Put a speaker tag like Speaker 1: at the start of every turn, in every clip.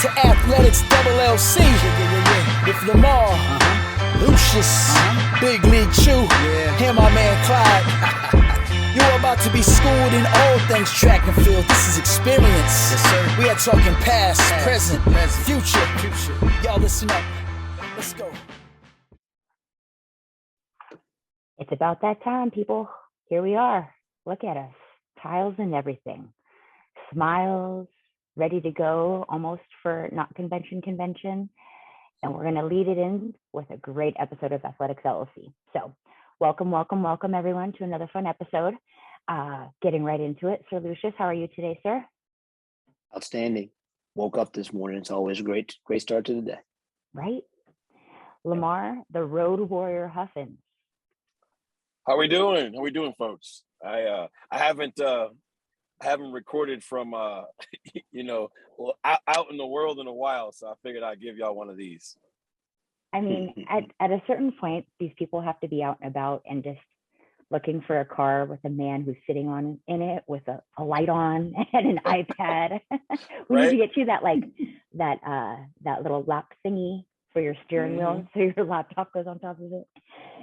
Speaker 1: to Athletics LLC with Lamar, Lucious, Big League Chew, and my man Clyde. You're about to be schooled in all things track and field. This is experience. Yes, sir. We are talking past, present, future. Y'all listen up. Let's go.
Speaker 2: It's about that time, people. Here we are. Look at us. Tiles and everything. Smiles, ready to go, almost for not convention. And we're going to lead it in with a great episode of Athletics LLC. So welcome everyone to another fun episode. Getting right into it. Sir Lucious, how are you today, sir?
Speaker 3: Outstanding. Woke up this morning. It's always a great start to the day.
Speaker 2: Right? Lamar, the road warrior Huffins.
Speaker 4: How we doing? How we doing, folks? I haven't recorded from out in the world in a while, so I figured I'd give y'all one of these.
Speaker 2: I mean, at a certain point, these people have to be out and about and just looking for a car with a man who's sitting in it with a light on and an iPad. We need to get you that little lock thingy for your steering wheel, so your laptop goes on top of it.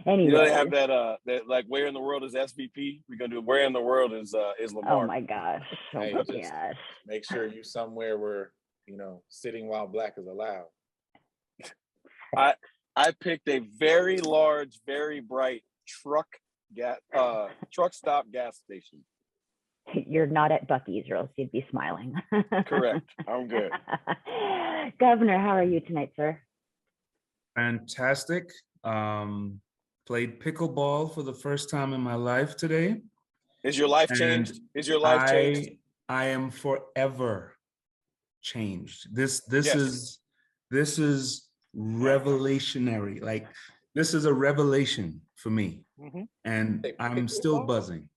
Speaker 2: Anyway,
Speaker 4: you know, they have that like, where in the world is SVP? We're gonna do where in the world is Lamar.
Speaker 2: Oh my gosh!
Speaker 5: Hey, just make sure you somewhere where sitting while black is allowed.
Speaker 4: I picked a very large, very bright truck stop gas station.
Speaker 2: You're not at Buc-ee's, or else you'd be smiling.
Speaker 4: Correct. I'm good.
Speaker 2: Governor, how are you tonight, sir?
Speaker 6: Fantastic. Played pickleball for the first time in my life today.
Speaker 4: Is your life changed?
Speaker 6: I am forever changed. This is revolutionary. Like, this is a revelation for me. And I'm still buzzing.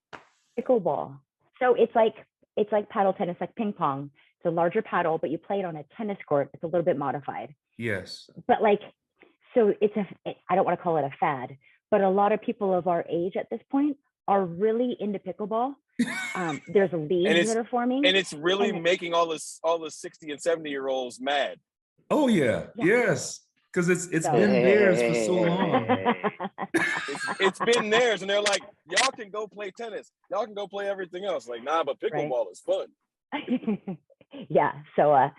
Speaker 2: Pickleball. So it's like paddle tennis, like ping pong. It's a larger paddle, but you play it on a tennis court. It's a little bit modified. Yes. But so I don't want to call it a fad, but a lot of people of our age at this point are really into pickleball. There's leagues that are forming.
Speaker 4: And it's really making all the 60 and 70-year-olds mad.
Speaker 6: Oh, yeah. Yes. Because it's been theirs for so long.
Speaker 4: It's been theirs, and they're like, y'all can go play tennis. Y'all can go play everything else. Like, nah, but pickleball is fun.
Speaker 2: Yeah, so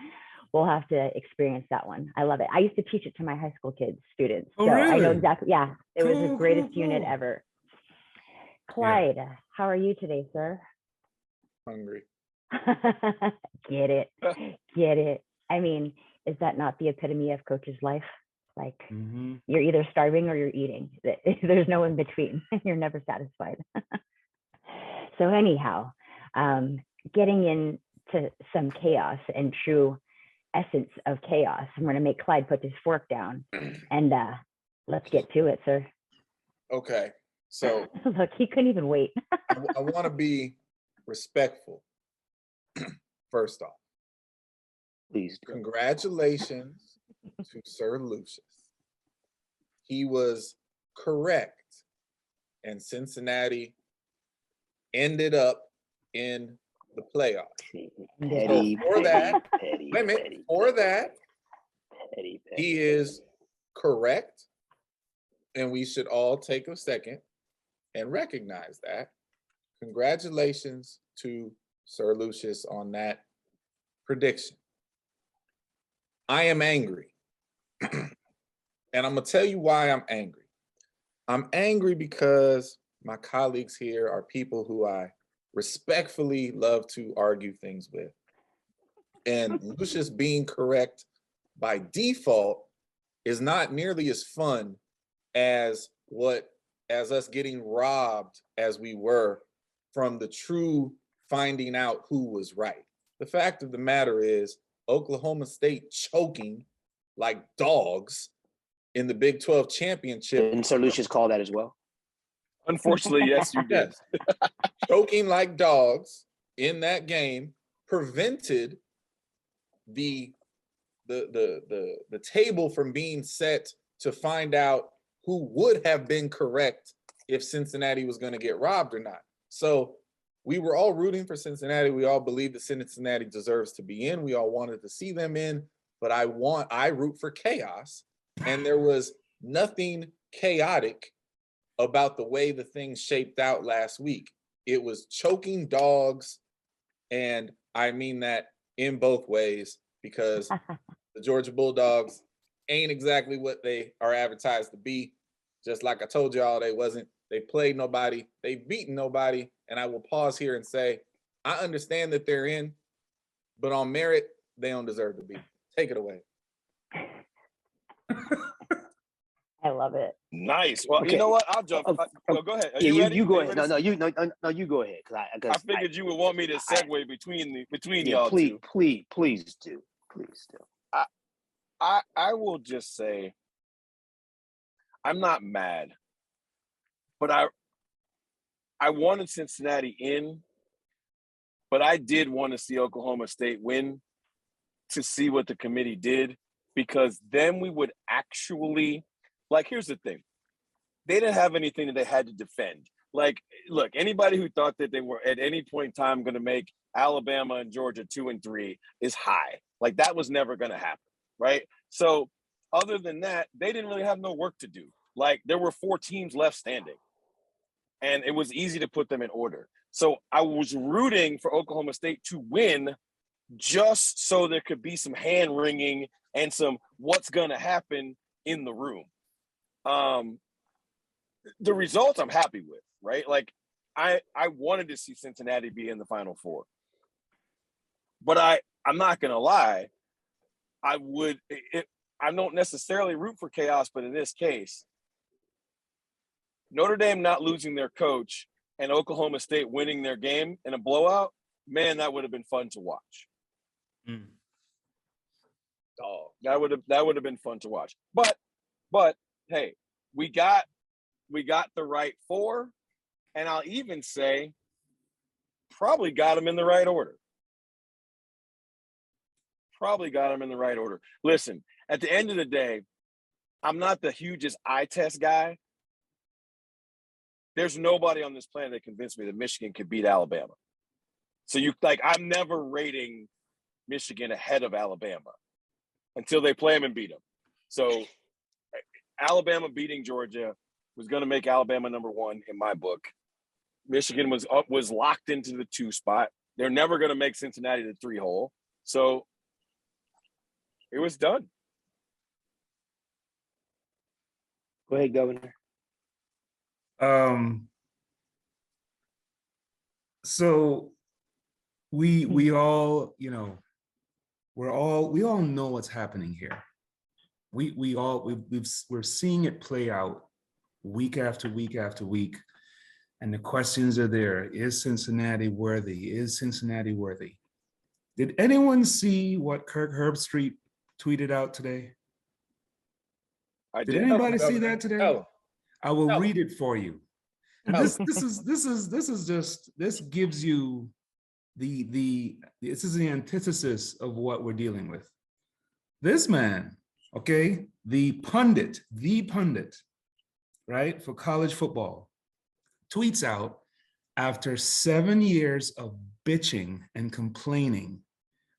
Speaker 2: we'll have to experience that one. I love it. I used to teach it to my high school students.
Speaker 6: Oh,
Speaker 2: so
Speaker 6: really?
Speaker 2: I know exactly. Yeah, it was the greatest unit ever. Clyde, how are you today, sir?
Speaker 5: Hungry.
Speaker 2: Get it. I mean, is that not the epitome of coach's life? Like, you're either starving or you're eating. There's no in between. You're never satisfied. So anyhow, getting into some chaos and true essence of chaos, I'm going to make Clyde put his fork down, and let's get to it, sir.
Speaker 5: Okay, so
Speaker 2: look, he couldn't even wait.
Speaker 5: I want to be respectful. First off,
Speaker 3: please,
Speaker 5: congratulations to Sir Lucious. He was correct, and Cincinnati ended up in the playoffs. He is correct, and we should all take a second and recognize that. Congratulations to Sir Lucious on that prediction. I am angry. And I'm going to tell you why I'm angry. I'm angry because my colleagues here are people who I respectfully love to argue things with. And Lucious being correct by default is not nearly as fun as us getting robbed as we were from the true finding out who was right. The fact of the matter is Oklahoma State choking like dogs in the Big 12 championship.
Speaker 3: Didn't Sir Lucious call that as well?
Speaker 4: Unfortunately, yes, you did.
Speaker 5: Choking like dogs in that game prevented the table from being set to find out who would have been correct if Cincinnati was going to get robbed or not. So we were all rooting for Cincinnati. We all believed that Cincinnati deserves to be in. We all wanted to see them in. but I root for chaos. And there was nothing chaotic about the way the things shaped out last week. It was choking dogs. And I mean that in both ways, because the Georgia Bulldogs ain't exactly what they are advertised to be. Just like I told y'all, they wasn't. They played nobody. They've beaten nobody. And I will pause here and say, I understand that they're in, but on merit, they don't deserve to be. Take it away.
Speaker 2: I love it.
Speaker 4: Nice. Well,
Speaker 3: Okay.
Speaker 4: you know what? I'll jump. Well, go ahead. Are
Speaker 3: Yeah,
Speaker 4: you ready?
Speaker 3: you go
Speaker 4: Are you
Speaker 3: ahead.
Speaker 4: ready?
Speaker 3: No, you go ahead.
Speaker 4: I figured you would want me to segue between y'all
Speaker 3: please,
Speaker 4: two.
Speaker 3: please do.
Speaker 4: I will just say, I'm not mad, but I wanted Cincinnati in, but I did want to see Oklahoma State win to see what the committee did, because then we would actually, like, here's the thing. They didn't have anything that they had to defend. Like, look, anybody who thought that they were at any point in time going to make Alabama and Georgia 2 and 3 is high. Like, that was never going to happen, right? So other than that, they didn't really have no work to do. Like, there were 4 teams left standing, and it was easy to put them in order. So I was rooting for Oklahoma State to win just so there could be some hand wringing and some what's going to happen in the room. The results I'm happy with, right? Like, I wanted to see Cincinnati be in the Final Four, but I'm not going to lie. I don't necessarily root for chaos, but in this case, Notre Dame not losing their coach and Oklahoma State winning their game in a blowout, man, that would have been fun to watch. Oh, that would have been fun to watch. But hey, we got the right 4, and I'll even say probably got them in the right order. Listen, at the end of the day, I'm not the hugest eye test guy. There's nobody on this planet that convinced me that Michigan could beat Alabama. So I'm never rating Michigan ahead of Alabama until they play them and beat them. So Alabama beating Georgia was going to make Alabama number 1 in my book. Michigan was locked into the 2 spot. They're never going to make Cincinnati the 3 hole. So it was done.
Speaker 3: Go ahead, Governor.
Speaker 6: So we all, we all know what's happening here. We're seeing it play out week after week after week. And the questions are there. Is Cincinnati worthy? Is Cincinnati worthy? Did anyone see what Kirk Herbstreit tweeted out today? Did anybody see that today?
Speaker 5: No.
Speaker 6: I will read it for you. And this gives you this is the antithesis of what we're dealing with. This man, okay, the pundit, right, for college football, tweets out after 7 years of bitching and complaining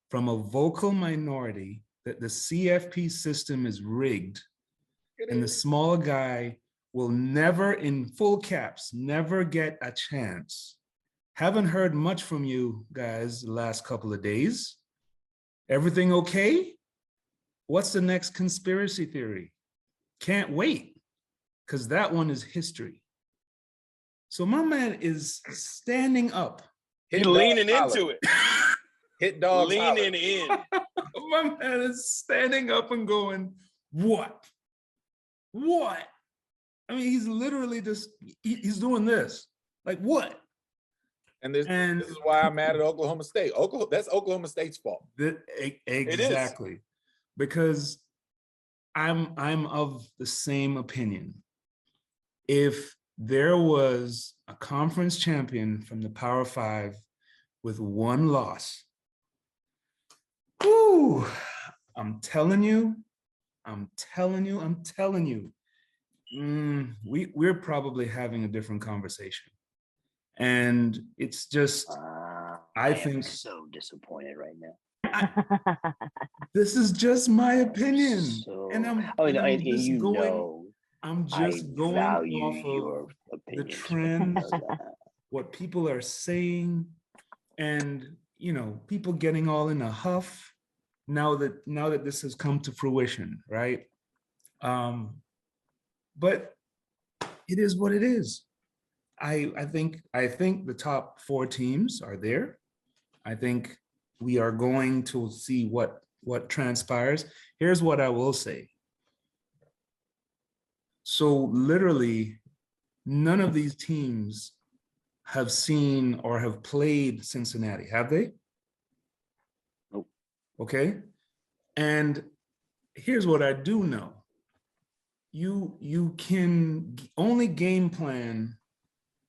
Speaker 6: from a vocal minority that the CFP system is rigged and the small guy will never, in full caps, never get a chance. Haven't heard much from you guys the last couple of days. Everything okay? What's the next conspiracy theory? Can't wait, because that one is history. So my man is standing up.
Speaker 4: He's leaning into it.
Speaker 5: Hit dogs.
Speaker 4: Leaning in.
Speaker 6: My man is standing up and going, what? What? I mean, he's literally just, he's doing this. Like, what?
Speaker 5: And this is why I'm mad at Oklahoma State. That's Oklahoma State's fault.
Speaker 6: Exactly. Because I'm of the same opinion. If there was a conference champion from the Power 5 with 1 loss, whew, I'm telling you, we're probably having a different conversation. And it's just, I think
Speaker 3: so disappointed right now.
Speaker 6: This is just my opinion.
Speaker 3: So,
Speaker 6: And I'm,
Speaker 3: oh,
Speaker 6: and
Speaker 3: no,
Speaker 6: I'm
Speaker 3: and
Speaker 6: just
Speaker 3: you
Speaker 6: going,
Speaker 3: know,
Speaker 6: I'm
Speaker 3: I
Speaker 6: just going
Speaker 3: value
Speaker 6: off
Speaker 3: your
Speaker 6: of the
Speaker 3: opinions. You
Speaker 6: trends,
Speaker 3: know that.
Speaker 6: what people are saying, and people getting all in a huff now that this has come to fruition, right? But it is what it is. I think the top 4 teams are there. I think we are going to see what transpires. Here's what I will say. So literally, none of these teams have seen or have played Cincinnati, have they?
Speaker 3: Nope.
Speaker 6: Okay. And here's what I do know. You can only game plan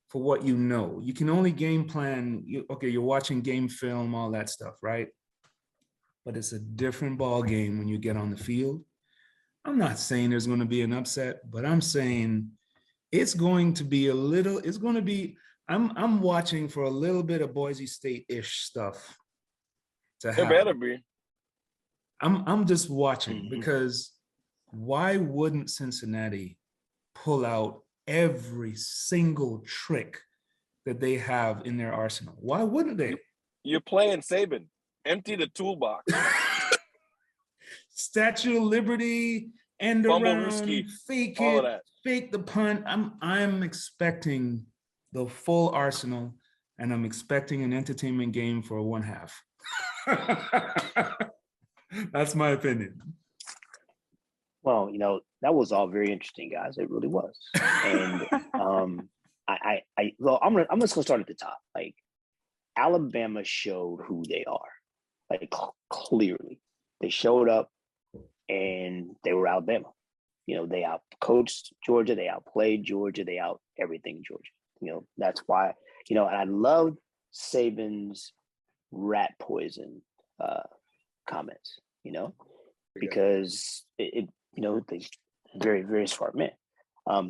Speaker 6: for what you know. You can only game plan, you're watching game film, all that stuff, right? But it's a different ball game when you get on the field. I'm not saying there's going to be an upset, but I'm saying it's going to be I'm watching for a little bit of Boise State-ish stuff to
Speaker 4: There
Speaker 6: happen.
Speaker 4: better be.
Speaker 6: I'm just watching because why wouldn't Cincinnati pull out every single trick that they have in their arsenal? Why wouldn't they?
Speaker 4: You're playing Saban. Empty the toolbox.
Speaker 6: Statue of Liberty, end
Speaker 4: Fumble
Speaker 6: around,
Speaker 4: Ruski,
Speaker 6: fake
Speaker 4: all of
Speaker 6: it,
Speaker 4: that.
Speaker 6: fake the punt. I'm expecting the full arsenal, and I'm expecting an entertainment game for 1/2. That's my opinion.
Speaker 3: Well, that was all very interesting, guys. It really was. And I'm just gonna start at the top. Like, Alabama showed who they are. Like, clearly, they showed up and they were Alabama. They out-coached Georgia, they outplayed Georgia, they out everything Georgia. That's why. And I loved Saban's rat poison comments. Because they very, very smart men.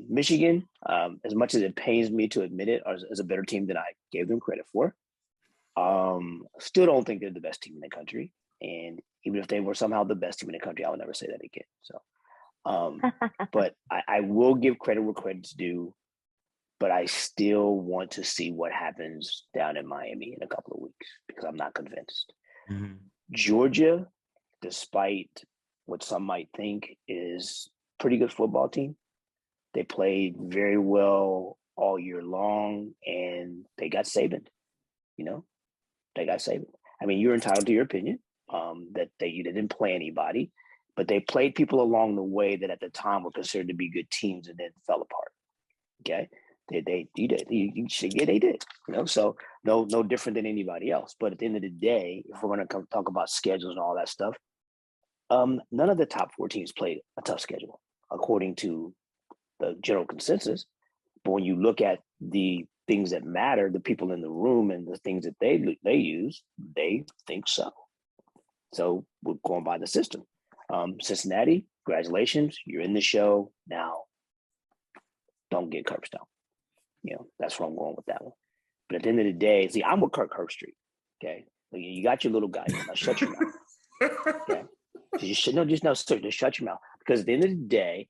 Speaker 3: Michigan, as much as it pains me to admit it, is a better team than I gave them credit for. Still don't think they're the best team in the country. And even if they were somehow the best team in the country, I would never say that again. So, but I will give credit where credit's due, but I still want to see what happens down in Miami in a couple of weeks because I'm not convinced. Mm-hmm. Georgia, despite what some might think, is a pretty good football team. They played very well all year long, and they got Saban. They got Saban. I mean, you're entitled to your opinion that you didn't play anybody, but they played people along the way that at the time were considered to be good teams and then fell apart. Okay, they did. They did. So no different than anybody else. But at the end of the day, if we're going to talk about schedules and all that stuff, none of the top 4 teams played a tough schedule according to the general consensus. But when you look at the things that matter, the people in the room and the things that they use, they think so. So we're going by the system. Cincinnati, congratulations, you're in the show now. Don't get curbs down. That's where I'm going with that one. But at the end of the day, see, I'm with Kirk Herbstreit. Okay, you got your little guy. Now shut your mouth. Okay, just shut your mouth. Because at the end of the day,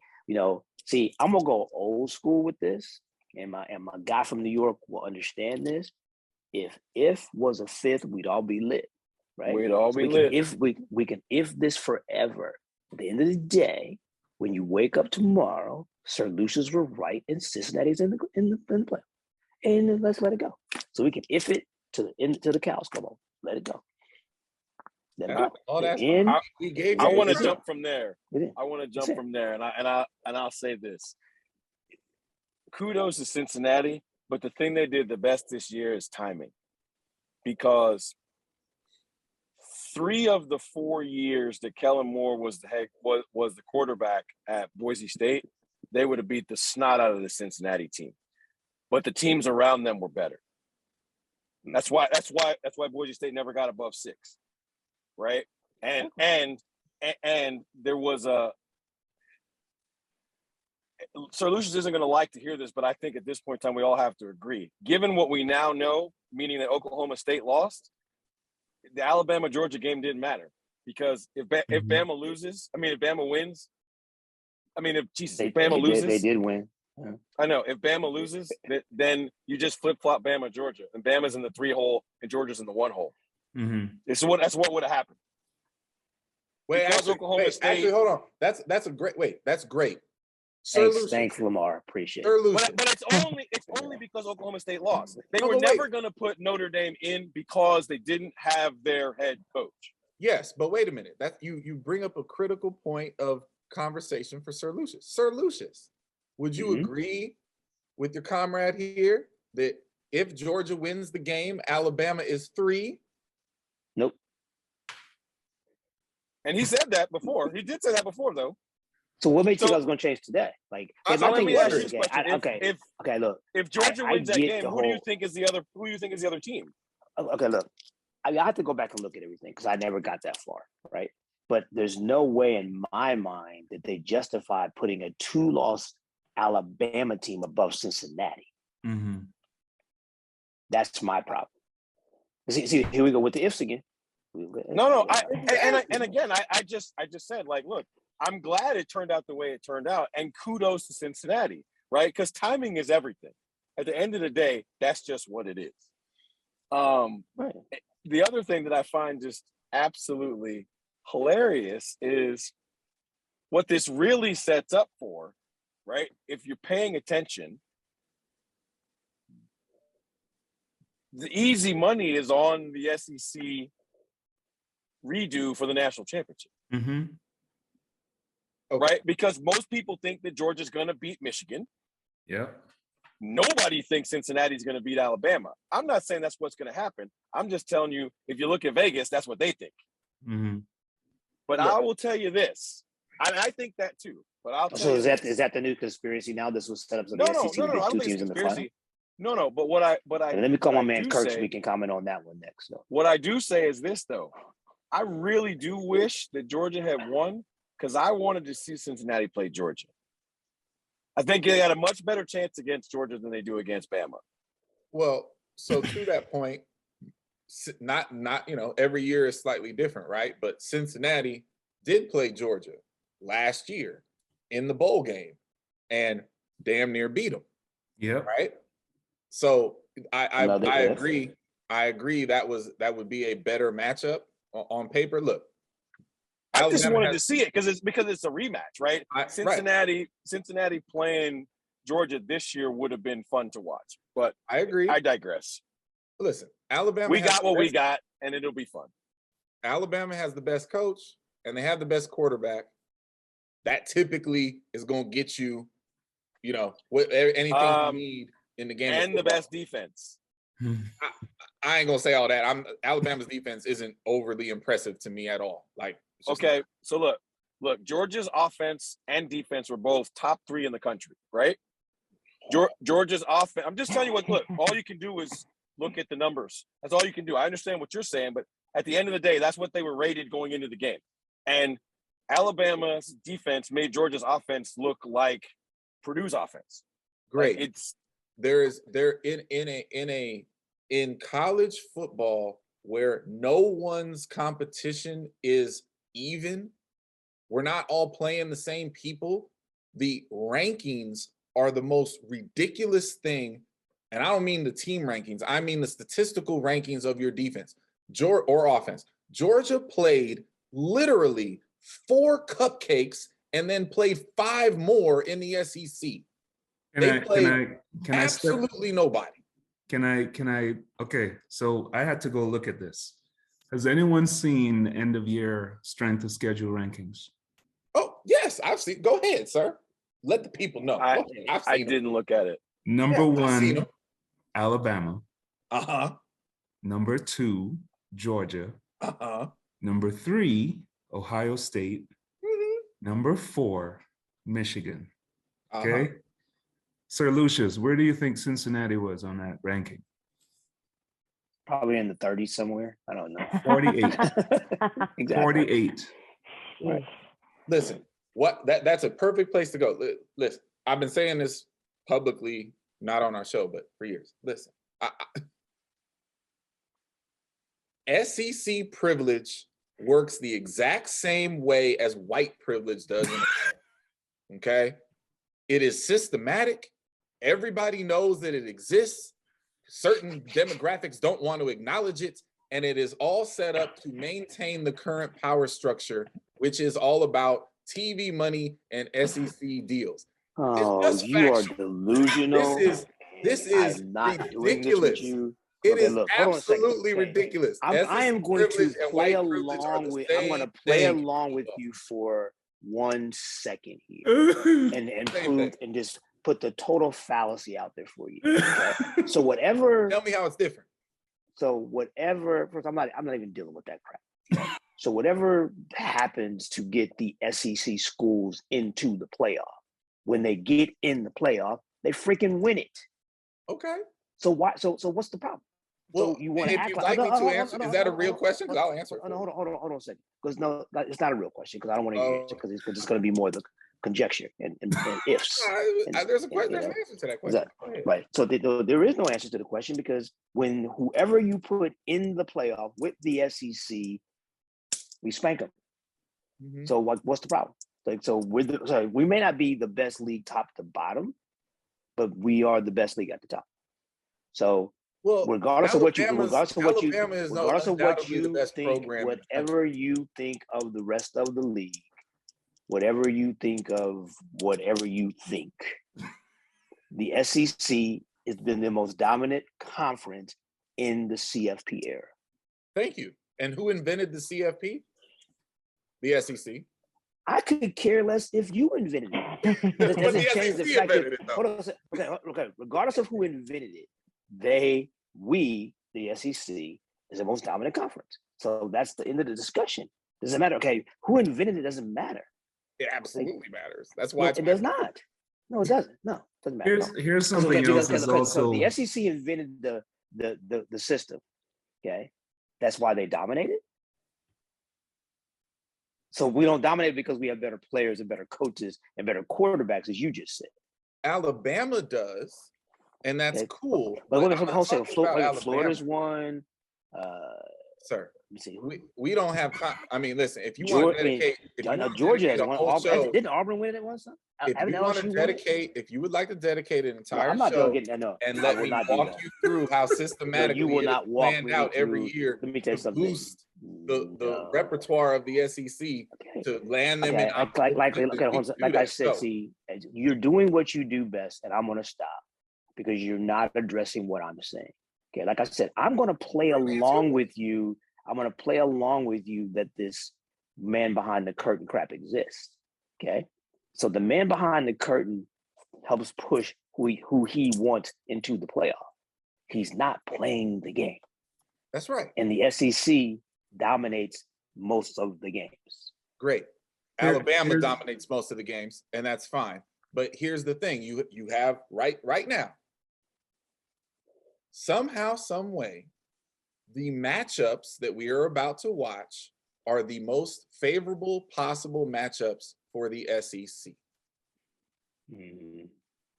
Speaker 3: see, I'm gonna go old school with this, and my guy from New York will understand this. If was a fifth, we'd all be lit, right?
Speaker 4: We'd all be lit.
Speaker 3: We can if this forever. At the end of the day, when you wake up tomorrow, Sir Lucious were right, and Cincinnati's in the play, and let's let it go. So we can if it to the cows come on, let it go.
Speaker 4: I want to jump from there. I want to jump from there, and I'll say this: kudos to Cincinnati, but the thing they did the best this year is timing, because 3 of the 4 years that Kellen Moore was the quarterback at Boise State, they would have beat the snot out of the Cincinnati team, but the teams around them were better. That's why Boise State never got above 6, right? And there was Sir Lucious isn't going to like to hear this, but I think at this point in time we all have to agree. Given what we now know, meaning that Oklahoma State lost, the Alabama-Georgia game didn't matter because if Bama loses, if Bama wins, if Bama loses,
Speaker 3: they did win. Yeah.
Speaker 4: I know. If Bama loses, then you just flip-flop Bama, Georgia, and Bama's in the 3-hole and Georgia's in the 1-hole. That's what would have happened.
Speaker 5: Wait, actually, hold on. That's a great. Wait, that's great.
Speaker 3: Thanks, Lamar. Appreciate it.
Speaker 4: But it's only because Oklahoma State lost. They were never going to put Notre Dame in because they didn't have their head coach.
Speaker 5: Yes, but wait a minute. That you bring up a critical point of conversation for Sir Lucious. Sir Lucious, would you agree with your comrade here that if Georgia wins the game, Alabama is 3?
Speaker 3: Nope.
Speaker 4: And he said that before. He did say that before, though.
Speaker 3: So what makes you think I was going to change today? Like, if I think look.
Speaker 4: If Georgia wins that game, who do you think is the other team?
Speaker 3: Okay, look. I have to go back and look at everything because I never got that far, right? But there's no way in my mind that they justify putting a 2-loss Alabama team above Cincinnati. That's my problem. See, here we go with the ifs again.
Speaker 4: No. I just said, like, look, I'm glad it turned out the way it turned out, and kudos to Cincinnati, right? Because timing is everything. At the end of the day, that's just what it is.
Speaker 3: Right.
Speaker 4: The other thing that I find just absolutely hilarious is what this really sets up for, right? If you're paying attention, the easy money is on the SEC redo for the national championship. Right? Because most people think that Georgia's going to beat Michigan.
Speaker 6: Yeah.
Speaker 4: Nobody thinks Cincinnati's going to beat Alabama. I'm not saying that's what's going to happen. I'm just telling you, if you look at Vegas, that's what they think. But I will tell you this. I think that too. But I'll tell you
Speaker 3: is that the new conspiracy now? This was set up so the SEC
Speaker 4: no, I don't
Speaker 3: two
Speaker 4: think
Speaker 3: teams in the final?
Speaker 4: No, but what I
Speaker 3: let me call my man Kirk so we can comment on that one next. So.
Speaker 4: What I do say is this, though. I really do wish that Georgia had won because I wanted to see Cincinnati play Georgia. I think they had a much better chance against Georgia than they do against Bama.
Speaker 5: Well, so to that point, not every year is slightly different, right? But Cincinnati did play Georgia last year in the bowl game and damn near beat them.
Speaker 6: Yeah.
Speaker 5: Right. So I agree. I agree that would be a better matchup on paper. Look,
Speaker 4: I just wanted to see it because it's a rematch, right? Cincinnati playing Georgia this year would have been fun to watch. But
Speaker 5: I agree.
Speaker 4: I digress.
Speaker 5: Listen, Alabama.
Speaker 4: We got what we got, and it'll be fun.
Speaker 5: Alabama has the best coach, and they have the best quarterback. That typically is going to get you, anything you need in the game.
Speaker 4: And the best defense.
Speaker 5: I ain't gonna say all that. Alabama's defense isn't overly impressive to me at all.
Speaker 4: Okay, so look, Georgia's offense and defense were both top 3 in the country, right? Georgia's offense. I'm just telling you what. Look, all you can do is look at the numbers. That's all you can do. I understand what you're saying, but at the end of the day, that's what they were rated going into the game. And Alabama's defense made Georgia's offense look like Purdue's offense.
Speaker 5: Great. In college football where no one's competition is even, we're not all playing the same people. The rankings are the most ridiculous thing. And I don't mean the team rankings. I mean the statistical rankings of your defense or offense. Georgia played literally 4 cupcakes and then played 5 more in the SEC. Absolutely nobody.
Speaker 6: Can I, okay, so I had to go look at this. Has anyone seen end of year strength of schedule rankings?
Speaker 5: Oh, yes, I've seen. Go ahead, sir. Let the people know.
Speaker 4: I didn't look at it.
Speaker 6: Number 1, Alabama. Number 2, Georgia. Number 3, Ohio State. Number 4, Michigan. Okay. Sir Lucious, where do you think Cincinnati was on that ranking?
Speaker 3: Probably in the 30s somewhere. I don't know.
Speaker 6: 48.
Speaker 3: Exactly.
Speaker 6: 48.
Speaker 5: Right. Listen, that's a perfect place to go. Listen, I've been saying this publicly, not on our show, but for years. Listen, SEC privilege works the exact same way as white privilege does in America. Okay? It is systematic. Everybody knows that it exists. Certain demographics don't want to acknowledge it. And it is all set up to maintain the current power structure, which is all about TV money and SEC deals.
Speaker 3: Oh, you are delusional.
Speaker 5: This is
Speaker 3: I'm not
Speaker 5: ridiculous.
Speaker 3: doing this with you.
Speaker 5: It
Speaker 3: Okay,
Speaker 5: is
Speaker 3: look, hold on a second.
Speaker 5: absolutely ridiculous.
Speaker 3: I am going to
Speaker 5: privilege and
Speaker 3: play
Speaker 5: white privilege are
Speaker 3: along
Speaker 5: the
Speaker 3: with. I'm going to
Speaker 5: same
Speaker 3: play
Speaker 5: thing.
Speaker 3: along with you for 1 second here, and prove and just put the total fallacy out there for you. Okay? So whatever.
Speaker 5: Tell me how it's different.
Speaker 3: So whatever. First, I'm not even dealing with that crap. Okay? So whatever happens to get the SEC schools into the playoff, when they get in the playoff, they freaking win it.
Speaker 5: Okay.
Speaker 3: So why? So what's the problem?
Speaker 5: Well,
Speaker 3: so you want to
Speaker 5: if
Speaker 3: act
Speaker 5: you'd
Speaker 3: like
Speaker 5: like me to answer, is that a real question? Because I'll answer it.
Speaker 3: Hold on a second. Because no, it's not a real question. Because I don't want to answer because it's going to be more the conjecture and ifs.
Speaker 5: There's an answer to that question.
Speaker 3: Right. So there is no answer to the question because when whoever you put in the playoff with the SEC, we spank them. Mm-hmm. So what's the problem? Like, so we may not be the best league top to bottom, but we are the best league at the top. So regardless of what you think, whatever you think of the rest of the league, whatever you think, the SEC has been the most dominant conference in the CFP era. Thank you.
Speaker 5: And who invented the CFP? The SEC.
Speaker 3: I could care less if you invented it. It doesn't change the fact that, okay. Regardless of who invented it, the SEC, is the most dominant conference. So that's the end of the discussion. Doesn't matter. Okay, who invented it doesn't matter.
Speaker 5: It absolutely matters. That's why
Speaker 3: it does not. No, it doesn't. No, it doesn't matter.
Speaker 6: Here's something else.
Speaker 3: So the SEC invented the system. Okay, that's why they dominated. So we don't dominate because we have better players and better coaches and better quarterbacks, as you just said.
Speaker 5: Alabama does, and that's cool.
Speaker 3: But Florida's won.
Speaker 5: Sir, we don't have time. I mean, listen, if you want to dedicate,
Speaker 3: Georgia has won. Didn't Auburn win it once?
Speaker 5: If you would like to dedicate an entire show and let me walk you through how systematically it is planned out every year to boost the repertoire of the SEC to land them in.
Speaker 3: Like I said, see, you're doing what you do best, and I'm going to stop because you're not addressing what I'm saying. Okay, like I said, I'm going to play along with you. I'm going to play along with you that this man behind the curtain crap exists. Okay, so the man behind the curtain helps push who he wants into the playoff. He's not playing the game.
Speaker 5: That's right.
Speaker 3: And the SEC dominates most of the games.
Speaker 5: Great. Alabama dominates most of the games, and that's fine. But here's the thing: you have right now. Somehow, some way, the matchups that we are about to watch are the most favorable possible matchups for the SEC.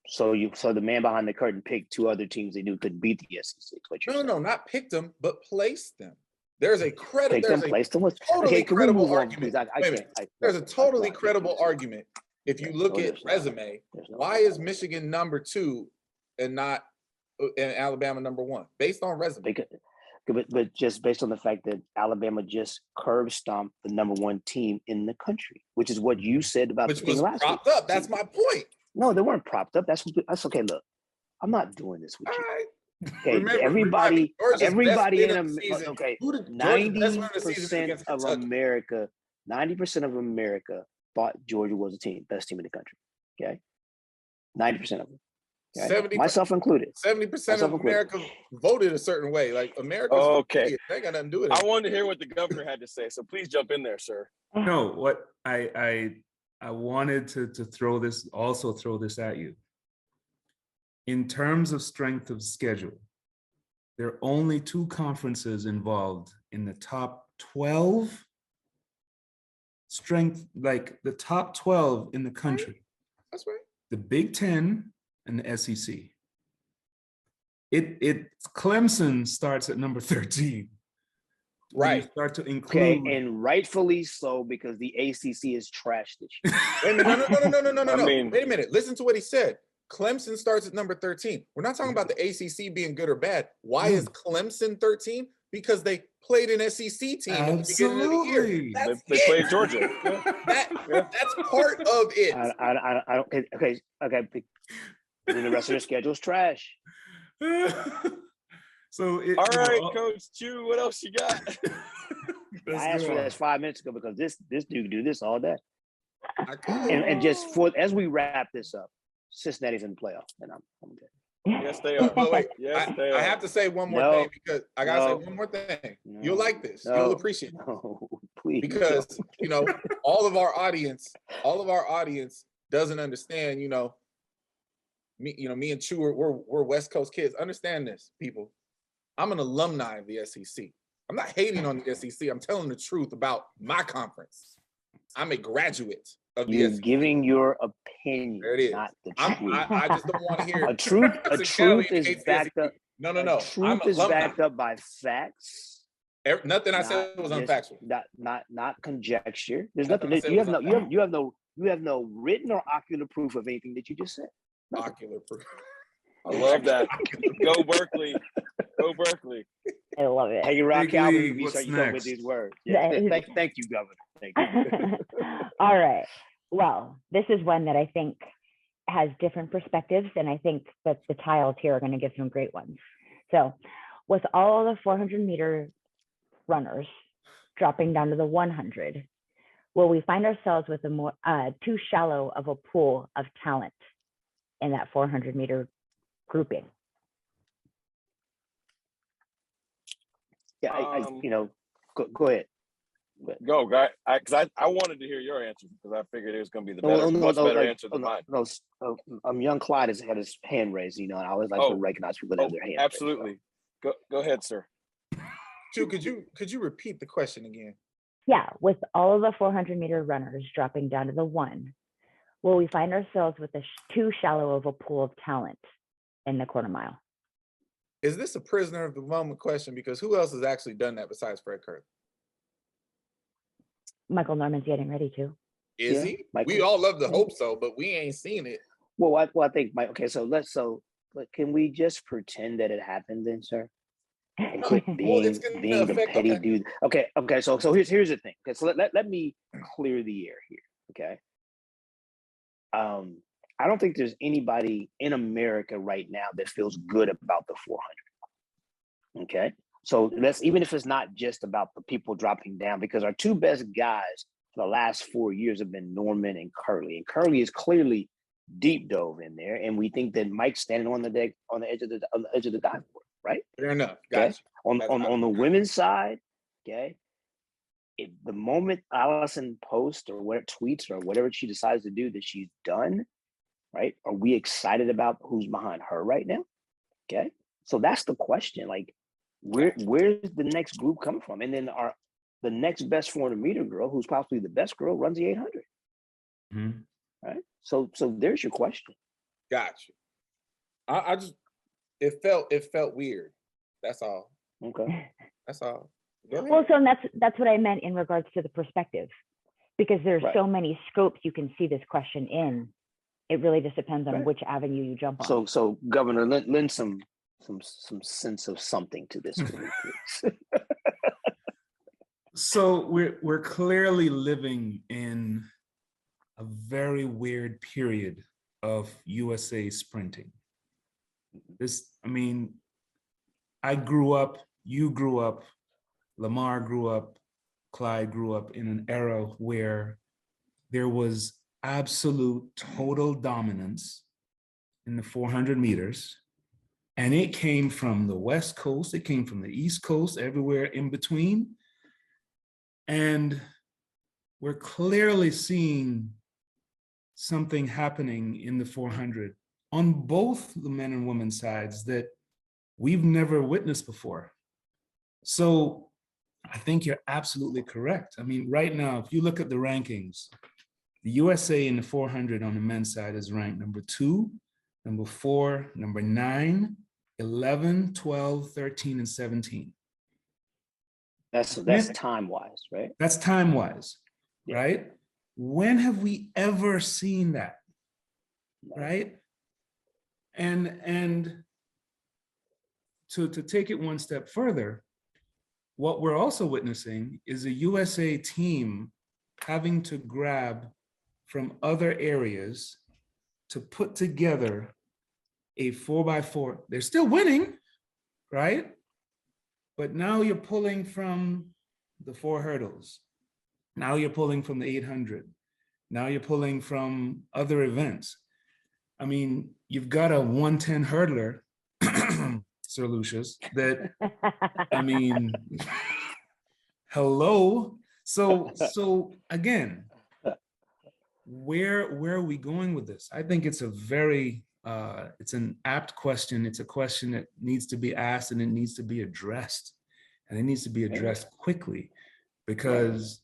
Speaker 3: So the man behind the curtain picked two other teams they knew could beat the SEC.
Speaker 5: No, not picked them, but placed them. There's a totally credible argument. There's a totally credible argument. If you look at resume, why is Michigan number 2 and not and Alabama number 1 based on resume?
Speaker 3: But just based on the fact that Alabama just curb stomped the number 1 team in the country, which is what you said about
Speaker 5: which was propped up. That's my point.
Speaker 3: No, they weren't propped up. That's okay. Look, I'm not doing this with you.
Speaker 5: Right.
Speaker 3: Okay,
Speaker 5: remember,
Speaker 3: everybody in America. Okay,
Speaker 5: 90%
Speaker 3: of America, 90% of America thought Georgia was the best team in the country. Okay, 90% of them. Okay? Myself included.
Speaker 5: 70% of America voted a certain way. Like America.
Speaker 4: Okay,
Speaker 5: they got nothing to do with it.
Speaker 4: I wanted to hear what the governor had to say, so please jump in there, sir.
Speaker 6: No, what I wanted to throw this at you. In terms of strength of schedule, there are only 2 conferences involved in the top 12 strength, like the top 12 in the country.
Speaker 5: That's right.
Speaker 6: The Big Ten and the SEC. Clemson starts at number 13. when you
Speaker 5: Right.
Speaker 6: start to
Speaker 3: Okay,
Speaker 6: include.
Speaker 3: and rightfully so, because the ACC is trash this year.
Speaker 5: Wait a minute. No.
Speaker 4: I mean-
Speaker 5: Wait a minute. Listen to what he said. Clemson starts at number 13. We're not talking about the ACC being good or bad. Why is Clemson 13? Because they played an SEC team at the beginning of the year.
Speaker 6: Absolutely.
Speaker 5: That's
Speaker 4: They
Speaker 5: it.
Speaker 4: played Georgia. Yeah.
Speaker 5: That's part of it.
Speaker 3: I don't. Okay. Then the rest of the schedule's trash.
Speaker 6: So it,
Speaker 4: All
Speaker 6: you know,
Speaker 4: right, Coach Chu, what else you got?
Speaker 6: let's
Speaker 3: I asked
Speaker 6: go
Speaker 3: for
Speaker 6: on.
Speaker 3: this 5 minutes ago because this dude do this all day.
Speaker 5: I could.
Speaker 3: And just for as we wrap this up, Cincinnati's in the playoff, and I'm good.
Speaker 4: Yes, they are.
Speaker 5: But wait,
Speaker 4: Yes, they are.
Speaker 5: I have to say one more
Speaker 3: No.
Speaker 5: thing because I gotta
Speaker 3: No.
Speaker 5: say one more thing.
Speaker 3: No.
Speaker 5: You'll like this.
Speaker 3: No.
Speaker 5: You'll appreciate it.
Speaker 3: No, please.
Speaker 5: Because all of our audience doesn't understand. Me and Chu, we're West Coast kids. Understand this, people. I'm an alumni of the SEC. I'm not hating on the SEC. I'm telling the truth about my conference. I'm a graduate of the
Speaker 3: You're
Speaker 5: SEC.
Speaker 3: giving your opinion,
Speaker 5: There it is.
Speaker 3: not the
Speaker 5: I
Speaker 3: truth.
Speaker 5: just don't want to hear
Speaker 3: A truth
Speaker 5: Jackson County
Speaker 3: is
Speaker 5: hates the
Speaker 3: backed
Speaker 5: SEC.
Speaker 3: up.
Speaker 5: No.
Speaker 3: A
Speaker 5: I'm
Speaker 3: truth is
Speaker 5: alumni.
Speaker 3: backed up by facts.
Speaker 5: Nothing I said was
Speaker 3: just-
Speaker 5: unfactual.
Speaker 3: Not conjecture. There's
Speaker 5: Nothing
Speaker 3: nothing
Speaker 5: I
Speaker 3: that
Speaker 5: said
Speaker 3: you have
Speaker 5: was
Speaker 3: you have no written or ocular proof of anything that you just said.
Speaker 5: Ocular proof.
Speaker 4: I love that. Go Berkeley. Go Berkeley.
Speaker 2: I love it.
Speaker 3: Hey, Rock
Speaker 6: Big
Speaker 3: Calvin,
Speaker 6: League,
Speaker 3: you
Speaker 6: what's
Speaker 3: start with
Speaker 6: next?
Speaker 3: these words.
Speaker 2: Yeah.
Speaker 3: Thank you, Governor. Thank you.
Speaker 2: All right. Well, this is one that I think has different perspectives, and I think that the tiles here are going to give some great ones. So, with all the 400-meter runners dropping down to the 100, will we find ourselves with a more too shallow of a pool of talent in that 400-meter grouping?
Speaker 3: Yeah, go ahead.
Speaker 4: Go, guy. Because I wanted to hear your answer because I figured it was going to be the better answer than mine.
Speaker 3: Young Clyde has had his hand raised. And I always like to recognize people that have their hand raised.
Speaker 4: Absolutely. Go ahead, sir.
Speaker 5: Chu, could you repeat the question again?
Speaker 2: Yeah, with all of the 400-meter runners dropping down to the 1, will we find ourselves with too shallow of a pool of talent in the quarter mile?
Speaker 5: Is this a prisoner of the moment question? Because who else has actually done that besides Fred Curley?
Speaker 2: Michael Norman's getting ready to.
Speaker 5: Is he?
Speaker 3: Michael.
Speaker 5: We all love to hope so, but we ain't seen it.
Speaker 3: Well, I think, Mike. Okay, so can we just pretend that it happened then, sir? And quit being the petty dude. Okay. So here's the thing. Okay, so let me clear the air here. Okay. I don't think there's anybody in America right now that feels good about the 400. Okay. So even if it's not just about the people dropping down, because our two best guys for the last 4 years have been Norman and Curley. And Curley is clearly deep dove in there. And we think that Mike's standing on the edge of the dive board, right?
Speaker 5: Fair enough.
Speaker 3: Okay.
Speaker 5: Gotcha.
Speaker 3: On the women's side, okay. The moment Allison posts or whatever tweets or whatever she decides to do that she's done, right? Are we excited about who's behind her right now? Okay. So that's the question. Like, where's the next group coming from? And then the next best 400-meter girl, who's possibly the best girl, runs the 800.
Speaker 6: Mm-hmm.
Speaker 3: Right. So there's your question.
Speaker 5: Gotcha. I just it felt weird. That's all.
Speaker 3: Okay.
Speaker 5: That's all. Go ahead.
Speaker 2: Well, so that's what I meant in regards to the perspective, because there's
Speaker 3: Right.
Speaker 2: so many scopes you can see this question in. It really just depends on
Speaker 3: Right.
Speaker 2: which avenue you jump on.
Speaker 3: So Governor, lend some sense of something to this, please.
Speaker 6: So we're clearly living in a very weird period of USA sprinting. I grew up, you grew up, Lamar grew up, Clyde grew up in an era where there was absolute total dominance in the 400 meters. And it came from the West Coast, it came from the East Coast, everywhere in between. And we're clearly seeing something happening in the 400 on both the men and women sides that we've never witnessed before. So I think you're absolutely correct. I mean, right now, if you look at the rankings, the USA in the 400 on the men's side is ranked number 2, number 4, number 9, 11, 12, 13, and 17.
Speaker 3: That's time wise, right?
Speaker 6: That's time wise,
Speaker 3: Yeah.
Speaker 6: right? When have we ever seen that? Right? And to take it one step further, what we're also witnessing is a USA team having to grab from other areas to put together a 4x4. They're still winning, right? But now you're pulling from the 4 hurdles. Now you're pulling from the 800. Now you're pulling from other events. I mean, you've got a 110 hurdler, Sir Lucious, that, I mean, hello. So again, where are we going with this? I think it's a very, it's an apt question. It's a question that needs to be asked and it needs to be addressed. And it needs to be addressed quickly, because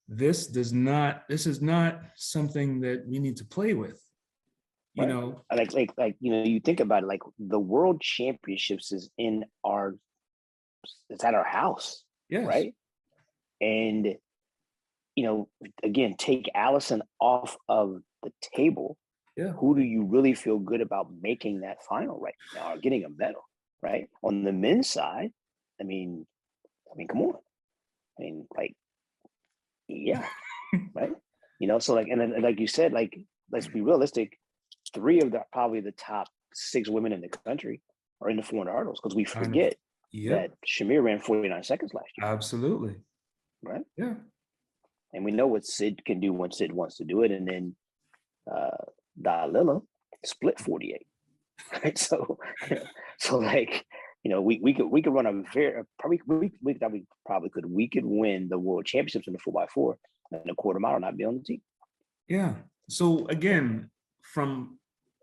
Speaker 6: this is not something that we need to play with. You know,
Speaker 3: like you think about it, like the World Championships is it's at our house,
Speaker 6: yes.
Speaker 3: right? And again, take Allison off of the table.
Speaker 6: Yeah.
Speaker 3: Who do you really feel good about making that final right now or getting a medal, right? On the men's side, I mean, come on. I mean, like, yeah, right? So like, and then like you said, like, let's be realistic. 3 of probably the top 6 women in the country are in the 400 hurdles, because we forget that Shamir ran 49 seconds last year.
Speaker 6: Absolutely.
Speaker 3: Right?
Speaker 6: Yeah.
Speaker 3: And we know what Sid can do when Sid wants to do it. And then Dalila split 48. Right? So like, we could run a we could win the world championships in the 4x4 and a quarter mile not be on the team.
Speaker 6: Yeah. So again, from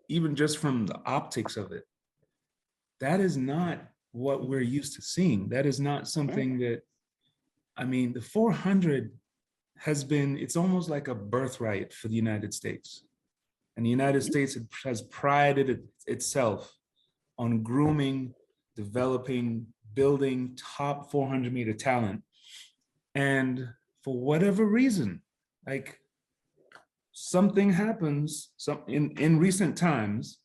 Speaker 6: the optics of it, that is not what we're used to seeing. That is not something that, I mean, the 400 it's almost like a birthright for the United States. And the United States has prided itself on grooming, developing, building top 400 meter talent. And for whatever reason, like, something happens in recent times,